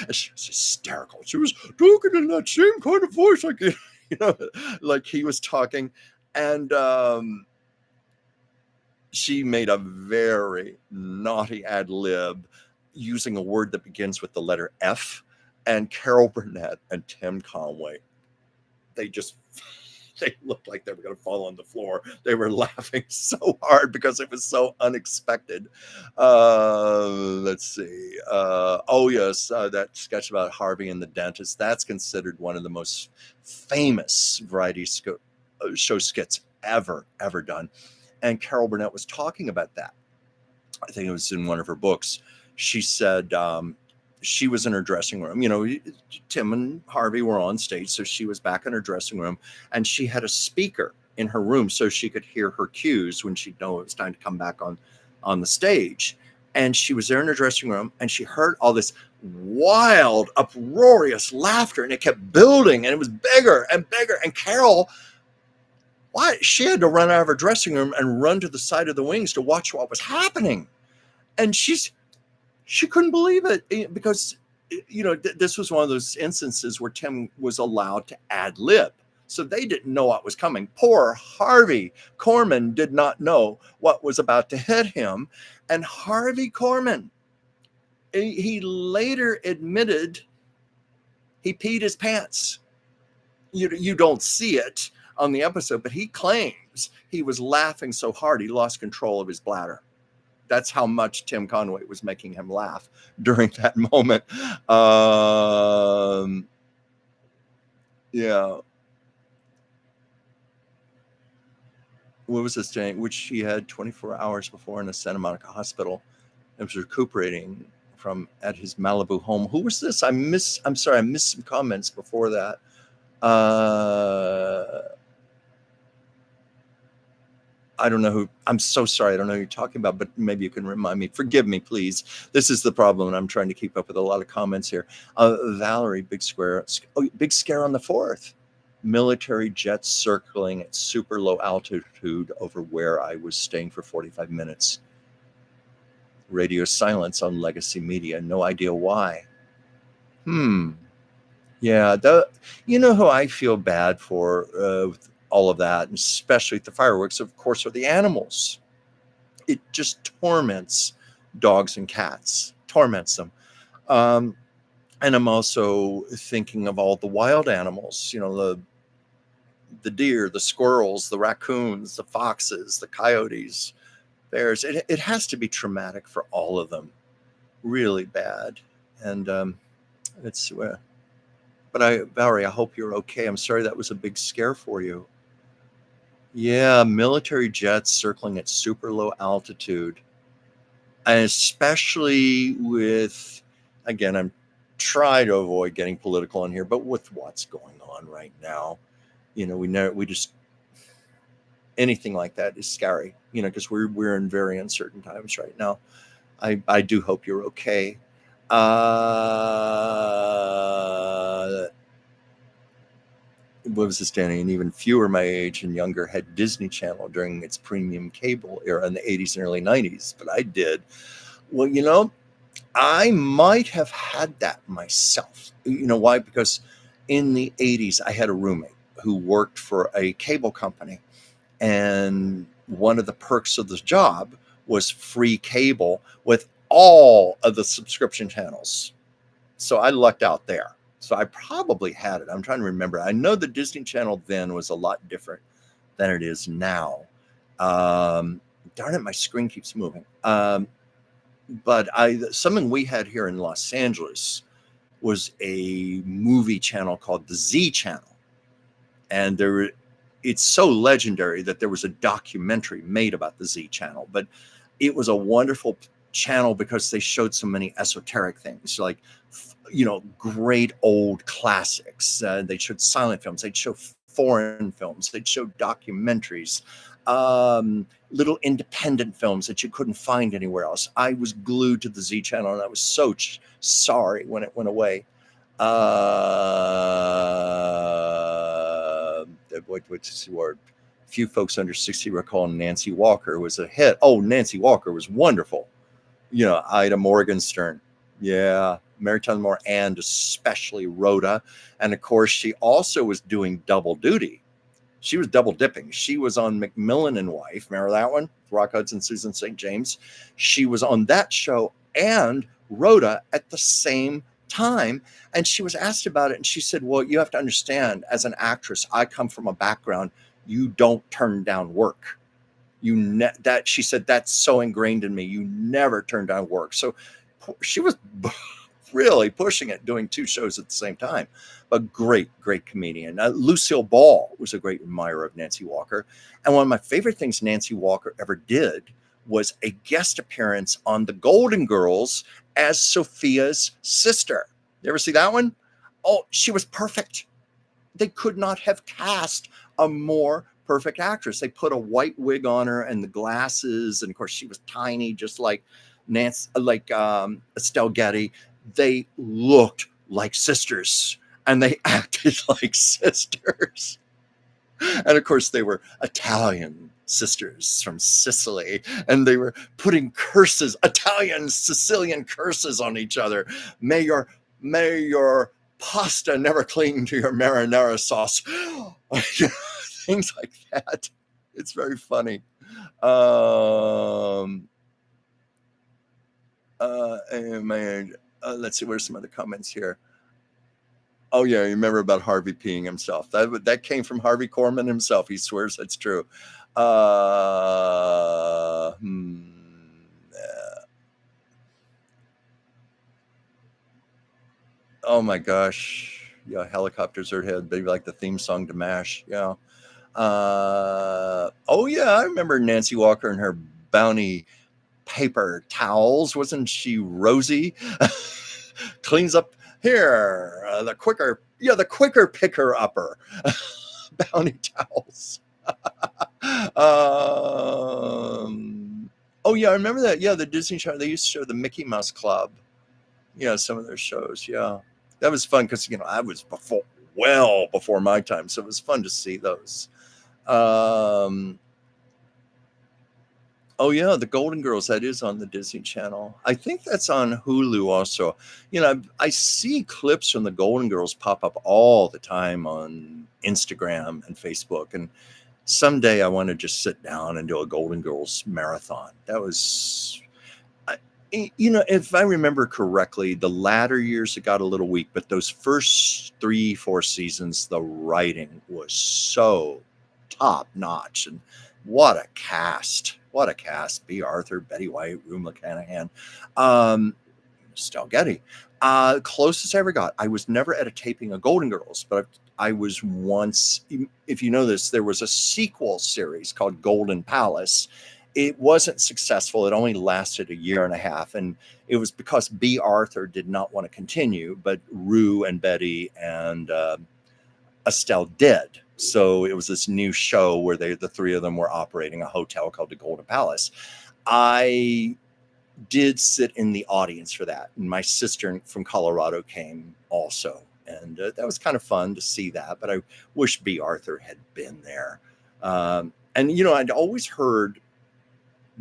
And she was hysterical. She was talking in that same kind of voice like you know, like he was talking, and she made a very naughty ad lib using a word that begins with the letter F, and Carol Burnett and Tim Conway, they just they looked like they were going to fall on the floor. They were laughing so hard because it was so unexpected. Let's see. Oh, yes, that sketch about Harvey and the dentist. That's considered one of the most famous variety show skits ever done. And Carol Burnett was talking about that. I think it was in one of her books. She said she was in her dressing room. You know, Tim and Harvey were on stage, so she was back in her dressing room, and she had a speaker in her room so she could hear her cues when she'd know it was time to come back on the stage. And she was there in her dressing room, and she heard all this wild, uproarious laughter, and it kept building, and it was bigger and bigger. And Carol, she had to run out of her dressing room and run to the side of the wings to watch what was happening. And she couldn't believe it, because, you know, this was one of those instances where Tim was allowed to ad lib. So they didn't know what was coming. Poor Harvey Korman did not know what was about to hit him. And Harvey Korman, he later admitted he peed his pants. You don't see it on the episode, but he claims he was laughing so hard he lost control of his bladder. That's how much Tim Conway was making him laugh during that moment. Yeah. What was this thing? Which he had 24 hours before in a Santa Monica hospital and was recuperating from at his Malibu home. Who was this? I'm sorry, I missed some comments before that. I don't know who. I'm so sorry. I don't know who you're talking about, but maybe you can remind me. Forgive me, please. This is the problem, and I'm trying to keep up with a lot of comments here. Valerie, big scare on the 4th. Military jets circling at super low altitude over where I was staying for 45 minutes. Radio silence on legacy media. No idea why. Yeah, you know who I feel bad for with all of that, and especially the fireworks, of course, are the animals. It just torments dogs and cats, torments them. And I'm also thinking of all the wild animals, you know, the deer, the squirrels, the raccoons, the foxes, the coyotes, bears. It has to be traumatic for all of them, really bad. And it's but Valerie, I hope you're okay. I'm sorry that was a big scare for you. Yeah, military jets circling at super low altitude. And especially with, again, I'm trying to avoid getting political in here, but with what's going on right now, you know, we just, anything like that is scary, you know, because we're in very uncertain times right now. I do hope you're okay. What was this, Danny? And even fewer my age and younger had Disney Channel during its premium cable era in the 80s and early 90s, but I did. Well, you know, I might have had that myself. You know why? Because in the 80s, I had a roommate who worked for a cable company, and one of the perks of the job was free cable with all of the subscription channels. So I lucked out there. So I probably had it. I'm trying to remember. I know the Disney Channel then was a lot different than it is now. Darn it, my screen keeps moving. But something we had here in Los Angeles was a movie channel called the Z Channel. And it's so legendary that there was a documentary made about the Z Channel. But it was a wonderful channel because they showed so many esoteric things, like, you know, great old classics. They showed silent films. They'd show foreign films. They'd show documentaries, little independent films that you couldn't find anywhere else. I was glued to the Z Channel, and I was so sorry when it went away. What's the word? Few folks under 60 recall Nancy Walker was a hit. Oh, Nancy Walker was wonderful. You know, Ida Morgenstern. Yeah, Mary Tyler Moore, and especially Rhoda. And of course, she also was doing double duty. She was double dipping. She was on McMillan and Wife. Remember that one? Rock Hudson, Susan St. James. She was on that show and Rhoda at the same time. And she was asked about it. And she said, well, you have to understand, as an actress, I come from a background, you don't turn down work. That she said, that's so ingrained in me. You never turn down work. So she was really pushing it, doing two shows at the same time. But great comedian. Lucille Ball was a great admirer of Nancy Walker. And one of my favorite things Nancy Walker ever did was a guest appearance on The Golden Girls as Sophia's sister. You ever see that one? Oh, she was perfect. They could not have cast a more perfect actress. They put a white wig on her and the glasses. And of course, she was tiny, just like Estelle Getty. They looked like sisters and they acted like sisters. And of course, they were Italian sisters from Sicily, and they were putting curses, Italian, Sicilian curses on each other. May your pasta never cling to your marinara sauce. Things like that. It's very funny. Let's see, where's some other comments here? Oh yeah, you remember about Harvey peeing himself. That came from Harvey Korman himself. He swears that's true. Oh my gosh. Yeah, helicopters overhead, maybe like the theme song to MASH. Yeah. Oh yeah, I remember Nancy Walker and her Bounty paper towels. Wasn't she Rosie? Cleans up here, the quicker picker upper. Bounty towels. Oh yeah, I remember that. Yeah, the Disney show, they used to show the Mickey Mouse Club. Yeah, some of their shows. Yeah, that was fun because I was well before my time, so it was fun to see those. Oh yeah, the Golden Girls, that is on the Disney Channel. I think that's on Hulu also. I see clips from the Golden Girls pop up all the time on Instagram and Facebook. And someday I want to just sit down and do a Golden Girls marathon. That was, if I remember correctly, the latter years it got a little weak, but those first 3-4 seasons, the writing was so top notch. And what a cast. What a cast. B. Arthur, Betty White, Rue McClanahan, Estelle Getty. Closest I ever got. I was never at a taping of Golden Girls, but I was once, if you know this, there was a sequel series called Golden Palace. It wasn't successful. It only lasted a year and a half. And it was because B. Arthur did not want to continue, but Rue and Betty and Estelle did. So it was this new show where the three of them were operating a hotel called the Golden Palace. I did sit in the audience for that. And my sister from Colorado came also. And that was kind of fun to see that. But I wish B. Arthur had been there. And, I'd always heard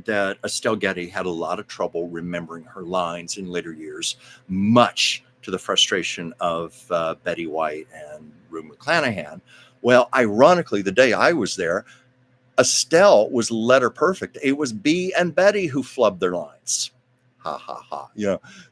that Estelle Getty had a lot of trouble remembering her lines in later years, much to the frustration of Betty White and Rue McClanahan. Well, ironically, the day I was there, Estelle was letter perfect. It was B and Betty who flubbed their lines. Ha, ha, ha.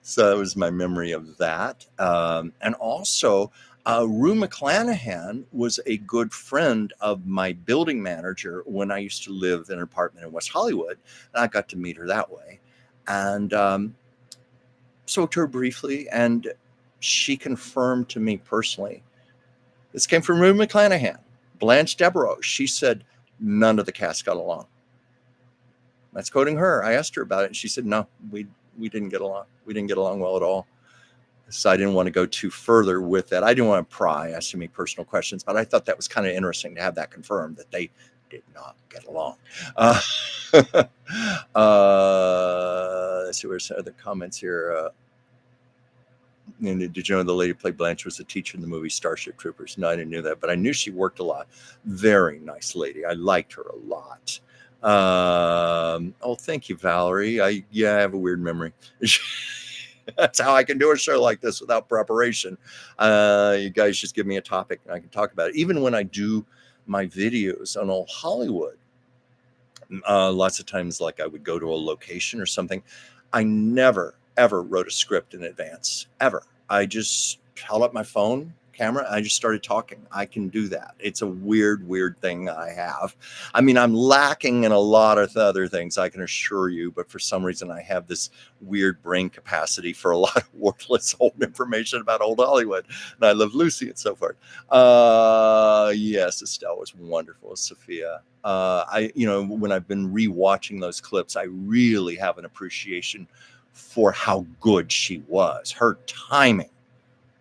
So that was my memory of that. And also, Rue McClanahan was a good friend of my building manager when I used to live in an apartment in West Hollywood. And I got to meet her that way. And spoke to her briefly, and she confirmed to me personally, this came from Rue McClanahan, Blanche Devereaux. She said, none of the cast got along. That's quoting her. I asked her about it, and she said, no, we didn't get along. We didn't get along well at all. So I didn't want to go too further with that. I didn't want to pry, asking me personal questions, but I thought that was kind of interesting to have that confirmed, that they did not get along. Let's see, where's some other comments here. Did you know the lady who played Blanche was a teacher in the movie Starship Troopers? No, I didn't know that, but I knew she worked a lot. Very nice lady. I liked her a lot. Thank you, Valerie. I have a weird memory. That's how I can do a show like this without preparation. You guys just give me a topic and I can talk about it. Even when I do my videos on old Hollywood, lots of times, like I would go to a location or something, I never, ever wrote a script in advance, ever. I just held up my phone camera. I just started talking. I can do that. It's a weird, weird thing I have. I mean, I'm lacking in a lot of other things, I can assure you, but for some reason I have this weird brain capacity for a lot of worthless old information about old Hollywood. And I love Lucy and so forth. Yes, Estelle was wonderful. Sophia. When I've been rewatching those clips, I really have an appreciation for how good she was. Her timing,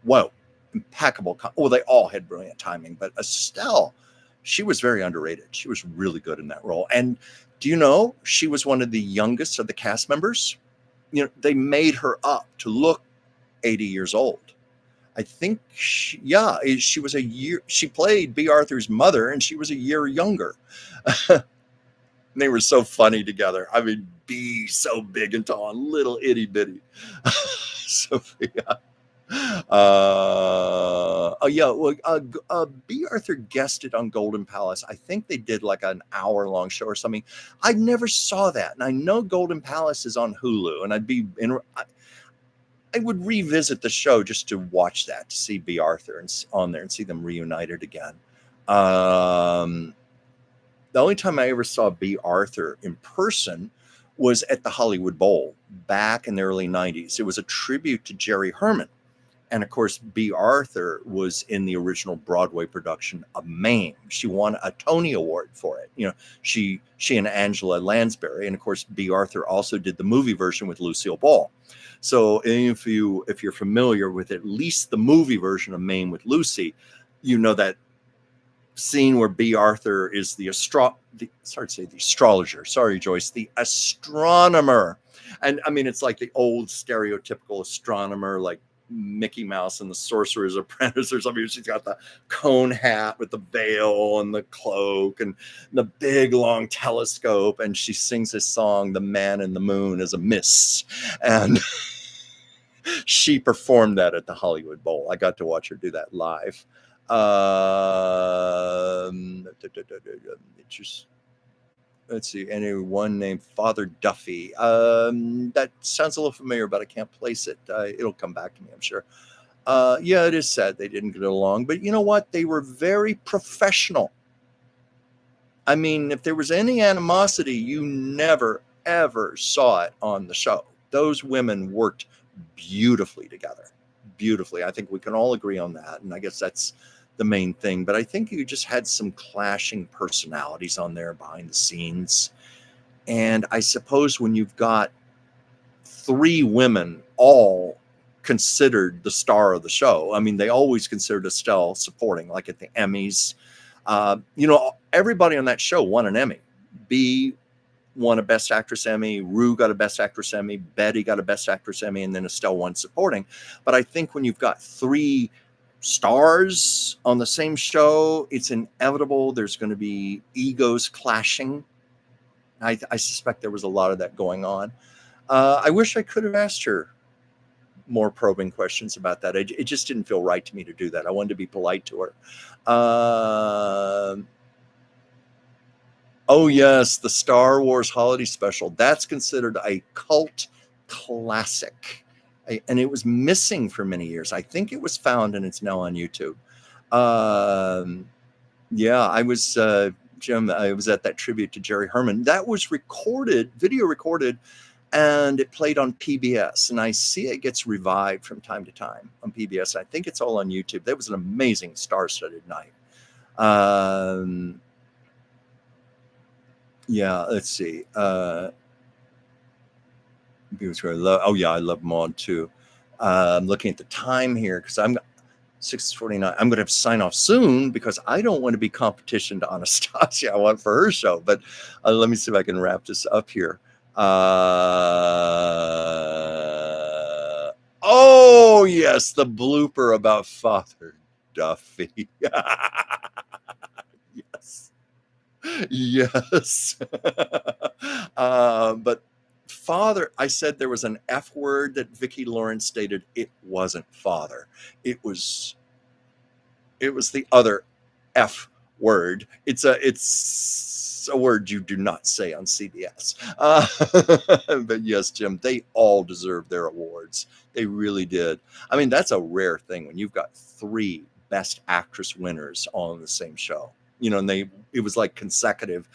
whoa, impeccable. Well, they all had brilliant timing, but Estelle, she was very underrated. She was really good in that role. And do you know, she was one of the youngest of the cast members? They made her up to look 80 years old. I think she was a year. She played B. Arthur's mother, and she was a year younger. They were so funny together. I mean, B so big and tall, and little itty bitty. Sophia. B. Arthur guested on Golden Palace. I think they did like an hour-long show or something. I never saw that, and I know Golden Palace is on Hulu, and I would revisit the show just to watch that, to see B. Arthur on there and see them reunited again. The only time I ever saw B. Arthur in person was at the Hollywood Bowl back in the early 90s. It was a tribute to Jerry Herman. And of course, B. Arthur was in the original Broadway production of Mame. She won a Tony Award for it. She and Angela Lansbury. And of course, B. Arthur also did the movie version with Lucille Ball. So if you're familiar with at least the movie version of Mame with Lucy, you know that scene where B. Arthur is the astrologer. Sorry, Joyce, the astronomer. And I mean, it's like the old stereotypical astronomer, like Mickey Mouse and the Sorcerer's Apprentice or something. She's got the cone hat with the veil and the cloak and the big long telescope, and she sings this song, "The Man in the Moon is a Miss," and she performed that at the Hollywood Bowl. I got to watch her do that live. Let's see, anyone named Father Duffy. That sounds a little familiar, but I can't place it. It'll come back to me, I'm sure. Yeah, it is sad they didn't get along, but you know what? They were very professional. I mean, if there was any animosity, you never, ever saw it on the show. Those women worked beautifully together. Beautifully. I think we can all agree on that. And I guess that's the main thing. But I think you just had some clashing personalities on there behind the scenes. And I suppose when you've got three women all considered the star of the show, I mean, they always considered Estelle supporting, like at the Emmys. Everybody on that show won an Emmy. B won a Best Actress Emmy, Rue got a Best Actress Emmy, Betty got a Best Actress Emmy, and then Estelle won supporting. But I think when you've got three stars on the same show, it's inevitable there's going to be egos clashing. I suspect there was a lot of that going on. I wish I could have asked her more probing questions about that. It just didn't feel right to me to do that. I wanted to be polite to her. Oh, yes, the Star Wars Holiday Special. That's considered a cult classic. And it was missing for many years. I think it was found and it's now on YouTube. I was, Jim, I was at that tribute to Jerry Herman. That was video recorded, and it played on PBS. And I see it gets revived from time to time on PBS. I think it's all on YouTube. That was an amazing star-studded night. Let's see. I love Maud too. I'm looking at the time here because I'm 6:49. I'm going to have to sign off soon because I don't want to be competition to Anastasia. I want for her show. But let me see if I can wrap this up here. Oh, yes, the blooper about Father Duffy. Yes. Yes. But father, I said there was an F word that Vicki Lawrence stated. It wasn't father. It was the other F word. It's a word you do not say on CBS. But yes, Jim, they all deserve their awards. They really did. I mean, that's a rare thing when you've got 3 Best Actress winners all in the same show. And it was like consecutive.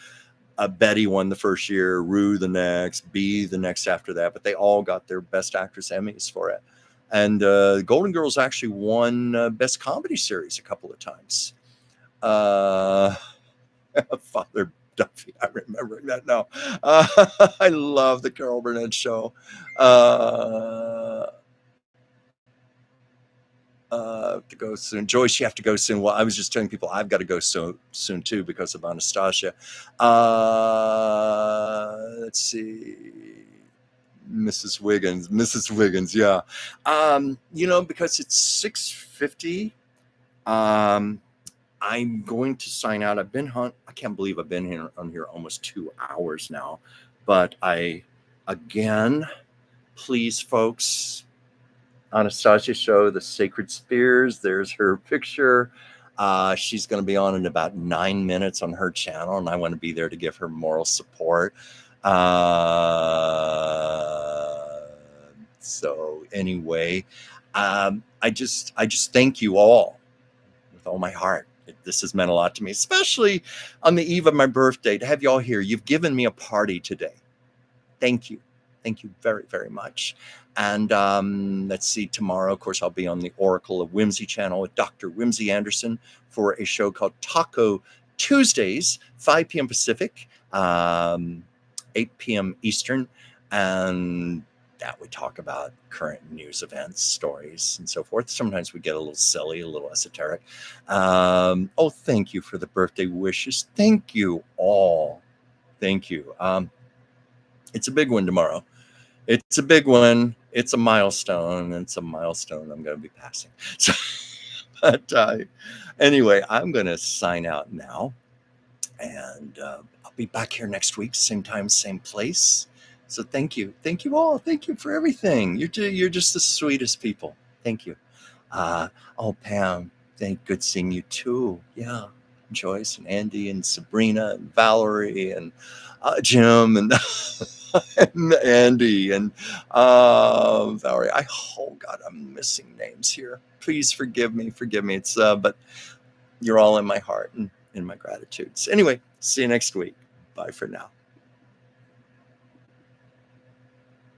Betty won the first year, Rue the next, B the next after that, but they all got their Best Actress Emmys for it. And Golden Girls actually won Best Comedy Series a couple of times. Father Duffy, I remember that now. I love the Carol Burnett show. To go soon. Joyce, you have to go soon. Well, I was just telling people I've got to go soon too because of Anastasia. Let's see. Mrs. Wiggins, yeah. Because it's 6:50. I'm going to sign out. I can't believe I've been here on here almost 2 hours now. But again, please, folks, Anastasia show, The Sacred Spears. There's her picture. She's going to be on in about 9 minutes on her channel, and I want to be there to give her moral support. So anyway, I just thank you all with all my heart. This has meant a lot to me, especially on the eve of my birthday, to have y'all here. You've given me a party today. Thank you. Thank you very, very much. And let's see, tomorrow, of course, I'll be on the Oracle of Whimsy channel with Dr. Whimsy Anderson for a show called Taco Tuesdays, 5 p.m. Pacific, 8 p.m. Eastern. And that we talk about current news events, stories, and so forth. Sometimes we get a little silly, a little esoteric. Thank you for the birthday wishes. Thank you all. Thank you. It's a big one tomorrow. It's a big one. It's a milestone. It's a milestone I'm going to be passing. So, but anyway, I'm going to sign out now. And I'll be back here next week, same time, same place. So thank you. Thank you all. Thank you for everything. You're just the sweetest people. Thank you. Pam, good seeing you too. Yeah. Joyce and Andy and Sabrina and Valerie and Jim and, and Andy and Valerie. Oh God, I'm missing names here. Please forgive me. It's but you're all in my heart and in my gratitudes. Anyway, see you next week. Bye for now.